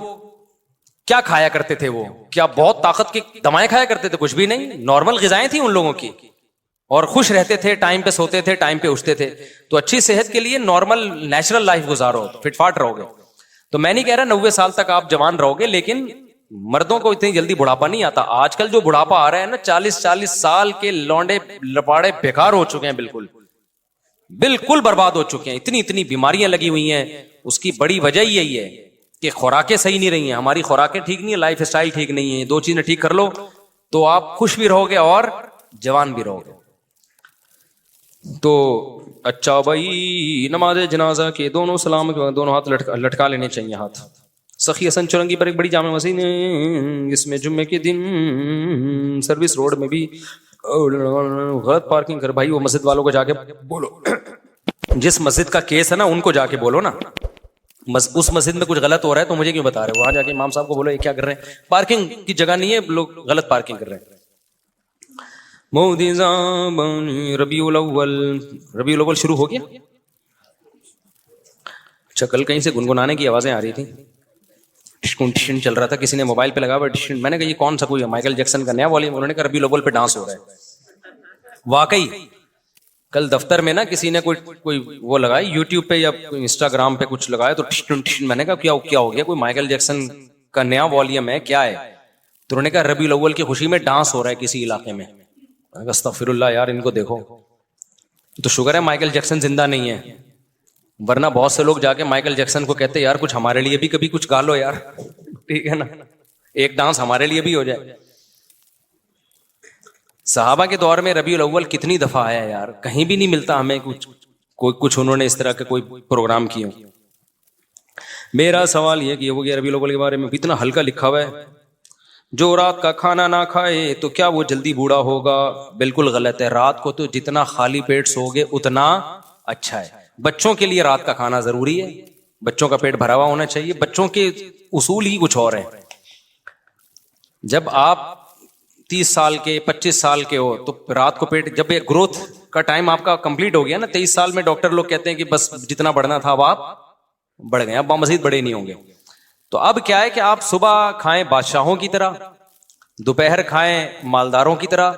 کیا کھایا کرتے تھے, وہ کیا بہت طاقت کی دوائیں کھایا کرتے تھے؟ کچھ بھی نہیں, نارمل غذائیں تھیں ان لوگوں کی, اور خوش رہتے تھے, ٹائم پہ سوتے تھے, ٹائم پہ اٹھتے تھے. تو اچھی صحت کے لیے نارمل نیچرل لائف گزارو, فٹ فاٹ رہو گے. تو میں نہیں کہہ رہا 90 سال تک آپ جوان رہو گے, لیکن مردوں کو اتنی جلدی بڑھاپا نہیں آتا. آج کل جو بڑھاپا آ رہا ہے نا, 40 سال کے لونڈے لپاڑے بیکار ہو چکے ہیں, بالکل برباد ہو چکے ہیں. اتنی بیماریاں لگی ہوئی ہیں. اس کی بڑی وجہ یہی ہے کہ خوراکیں صحیح نہیں رہی ہیں, ہماری خوراکیں ٹھیک نہیں ہے, لائف اسٹائل ٹھیک نہیں ہے. 2 چیزیں ٹھیک کر لو تو آپ خوش بھی رہو گے اور جوان بھی رہو گے. تو اچھا بھائی, نماز جنازہ کے دونوں سلام دونوں ہاتھ لٹکا لینے چاہیے ہاتھ. سخی حسن چورنگی پر ایک بڑی جامع مسجد ہے, اس میں جمعے کے دن سروس روڈ میں بھی غلط پارکنگ کر. بھائی وہ مسجد والوں کو جا کے بولو, جس مسجد کا کیس ہے نا ان کو جا کے بولو نا, اس مسجد میں کچھ غلط ہو رہا ہے تو مجھے کیوں بتا رہے ہو؟ وہاں جا کے امام صاحب کو بولو یہ کیا کر رہے ہیں, پارکنگ کی جگہ نہیں ہے, لوگ غلط پارکنگ کر رہے ہیں. ربیع الاول شروع ہو گیا. اچھا, کل کہیں سے گنگنانے کی آوازیں آ رہی تھی, ٹشن چل رہا تھا, کسی نے موبائل پہ لگا ہوا ٹشن. میں نے کہا یہ کون سا کوئی مائیکل جیکسن کا نیا والیوم؟ انہوں نے کہا ربیع الاول پہ ڈانس ہو رہا ہے. واقعی کل دفتر میں نا کسی نے کوئی وہ لگائی یوٹیوب پہ یا انسٹاگرام پہ کچھ لگایا تو ٹشن. میں نے کہا کیا ہو گیا, کوئی مائیکل جیکسن کا نیا والیوم ہے کیا ہے؟ تو انہوں نے کہا ربیع الاول کی خوشی میں ڈانس ہو رہا ہے کسی علاقے میں. استغفر اللہ یار, ان کو دیکھو. تو شکر ہے مائیکل جیکسن زندہ نہیں ہے, ورنہ بہت سے لوگ جا کے مائیکل جیکسن کو کہتے یار کچھ ہمارے لیے بھی کبھی کچھ گا لو یار, ٹھیک ہے نا, ایک ڈانس ہمارے لیے بھی ہو جائے. صحابہ کے دور میں ربیع الاول کتنی دفعہ آیا یار, کہیں بھی نہیں ملتا ہمیں کچھ انہوں نے اس طرح کا کوئی پروگرام کیا. میرا سوال یہ کہ وہ ربیع الاول کے بارے میں اتنا ہلکا لکھا ہوا ہے, جو رات کا کھانا نہ کھائے تو کیا وہ جلدی بوڑھا ہوگا. بالکل غلط ہے. رات کو تو جتنا خالی پیٹ سو گے اتنا اچھا ہے. بچوں کے لیے رات کا کھانا ضروری ہے, بچوں کا پیٹ بھرا ہوا ہونا چاہیے. بچوں کے اصول ہی کچھ اور ہیں. جب آپ 30 سال کے 25 سال کے ہو تو رات کو پیٹ, جب گروتھ کا ٹائم آپ کا کمپلیٹ ہو گیا نا, 23 سال میں ڈاکٹر لوگ کہتے ہیں کہ بس جتنا بڑھنا تھا اب آپ بڑھ گئے, اب مزید بڑے نہیں ہوں گے. تو اب کیا ہے کہ آپ صبح کھائیں بادشاہوں کی طرح, دوپہر کھائیں مالداروں کی طرح,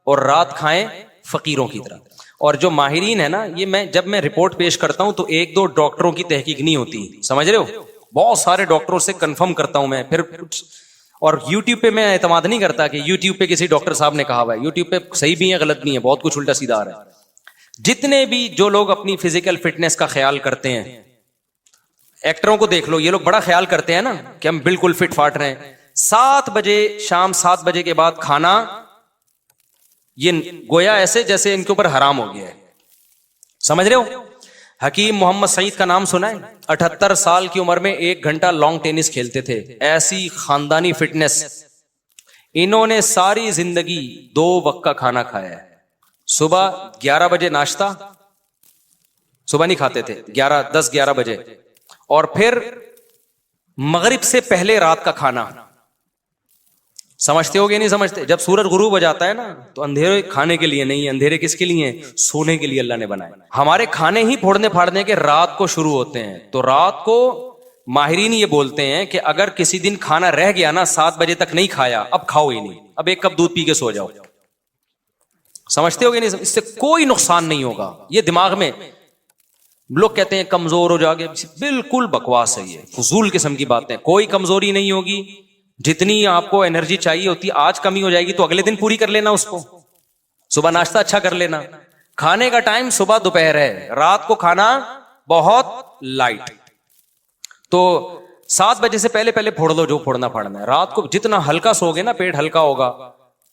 اور رات کھائیں فقیروں کی طرح. اور جو ماہرین ہے نا, یہ جب میں رپورٹ پیش کرتا ہوں تو 1-2 ڈاکٹروں کی تحقیق نہیں ہوتی, سمجھ رہے ہو, بہت سارے ڈاکٹروں سے کنفرم کرتا ہوں میں پھر. اور یوٹیوب پہ میں اعتماد نہیں کرتا کہ یوٹیوب پہ کسی ڈاکٹر صاحب نے کہا ہوا ہے. یوٹیوب پہ صحیح بھی ہے غلط بھی ہے, بہت کچھ الٹا سیدھا آ رہا ہے. جتنے بھی جو لوگ اپنی فزیکل فٹنس کا خیال کرتے ہیں, ایکٹروں کو دیکھ لو, یہ لوگ بڑا خیال کرتے ہیں نا کہ ہم بالکل فٹ فاٹ رہے ہیں. 7 بجے شام 7 بجے کے بعد کھانا, یہ گویا ایسے جیسے ان کے اوپر حرام ہو گیا ہے, سمجھ رہے ہو. حکیم محمد سعید کا نام سنا ہے, 78 سال کی عمر میں 1 گھنٹہ لانگ ٹینس کھیلتے تھے. ایسی خاندانی فٹنس. انہوں نے ساری زندگی 2 وقت کا کھانا کھایا ہے. صبح 11 بجے ناشتہ, صبح نہیں کھاتے تھے, 10-11 بجے, اور پھر مغرب سے پہلے رات کا کھانا. سمجھتے ہو گے نہیں سمجھتے؟ جب سورج غروب ہو جاتا ہے نا تو اندھیرے کھانے کے لیے نہیں, اندھیرے کس کے لیے؟ سونے کے لیے اللہ نے بنائے. ہمارے کھانے ہی پھوڑنے پھاڑنے کے رات کو شروع ہوتے ہیں. تو رات کو ماہرین یہ بولتے ہیں کہ اگر کسی دن کھانا رہ گیا نا 7 بجے تک نہیں کھایا, اب کھاؤ ہی نہیں, اب 1 کپ دودھ پی کے سو جاؤ. سمجھتے ہو گے نہیں؟ اس سے کوئی نقصان نہیں ہوگا. یہ دماغ میں لوگ کہتے ہیں کمزور ہو جاؤ گے, بالکل بکواس ہے, یہ فضول قسم کی باتیں. کوئی کمزوری نہیں ہوگی. جتنی آپ کو انرجی چاہیے ہوتی ہے, آج کمی ہو جائے گی تو اگلے دن پوری کر لینا اس کو. صبح ناشتہ اچھا کر لینا. کھانے کا ٹائم صبح دوپہر ہے, رات کو کھانا بہت لائٹ. تو 7 بجے سے پہلے پھوڑ دو جو پھوڑنا پھاڑنا ہے. رات کو جتنا ہلکا سو گے نا, پیٹ ہلکا ہوگا,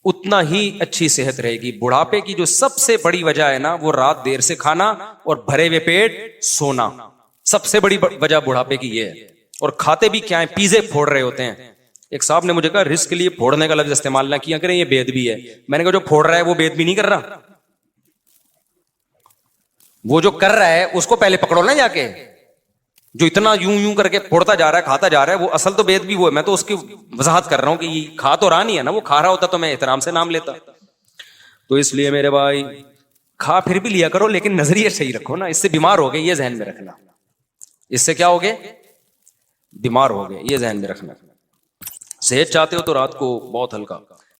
اتنا ہی اچھی صحت رہے گی. بڑھاپے کی جو سب سے بڑی وجہ ہے نا, وہ رات دیر سے کھانا اور بھرے ہوئے پیٹ سونا. سب سے بڑی وجہ بڑھاپے کی یہ ہے. اور کھاتے بھی کیا ہے, پیزے پھوڑ رہے ہوتے ہیں. ایک صاحب نے مجھے کہا رزق کے لیے پھوڑنے کا لفظ استعمال نہ کیا کریں, یہ بے ادبی ہے. میں نے کہا جو پھوڑ رہا ہے وہ بے ادبی نہیں کر رہا, وہ جو کر رہا ہے اس کو پہلے پکڑو نا جا کے. جو اتنا یوں کر کے پھوڑتا جا رہا ہے, کھاتا جا رہا ہے, وہ اصل تو بے ادبی وہ ہے. میں تو اس کی وضاحت کر رہا ہوں کہ یہ کھا تو رہا نہیں ہے نا, وہ کھا رہا ہوتا تو میں احترام سے نام لیتا. تو اس لیے میرے بھائی کھا پھر بھی لیا کرو, لیکن نظریہ صحیح رکھو نا. اس سے بیمار ہو گئے, یہ ذہن میں رکھنا. اس سے کیا ہو گئے؟ بیمار ہو گئے, یہ ذہن میں رکھنا. صحت چاہتے ہو تو رات کو بہت ہلکا.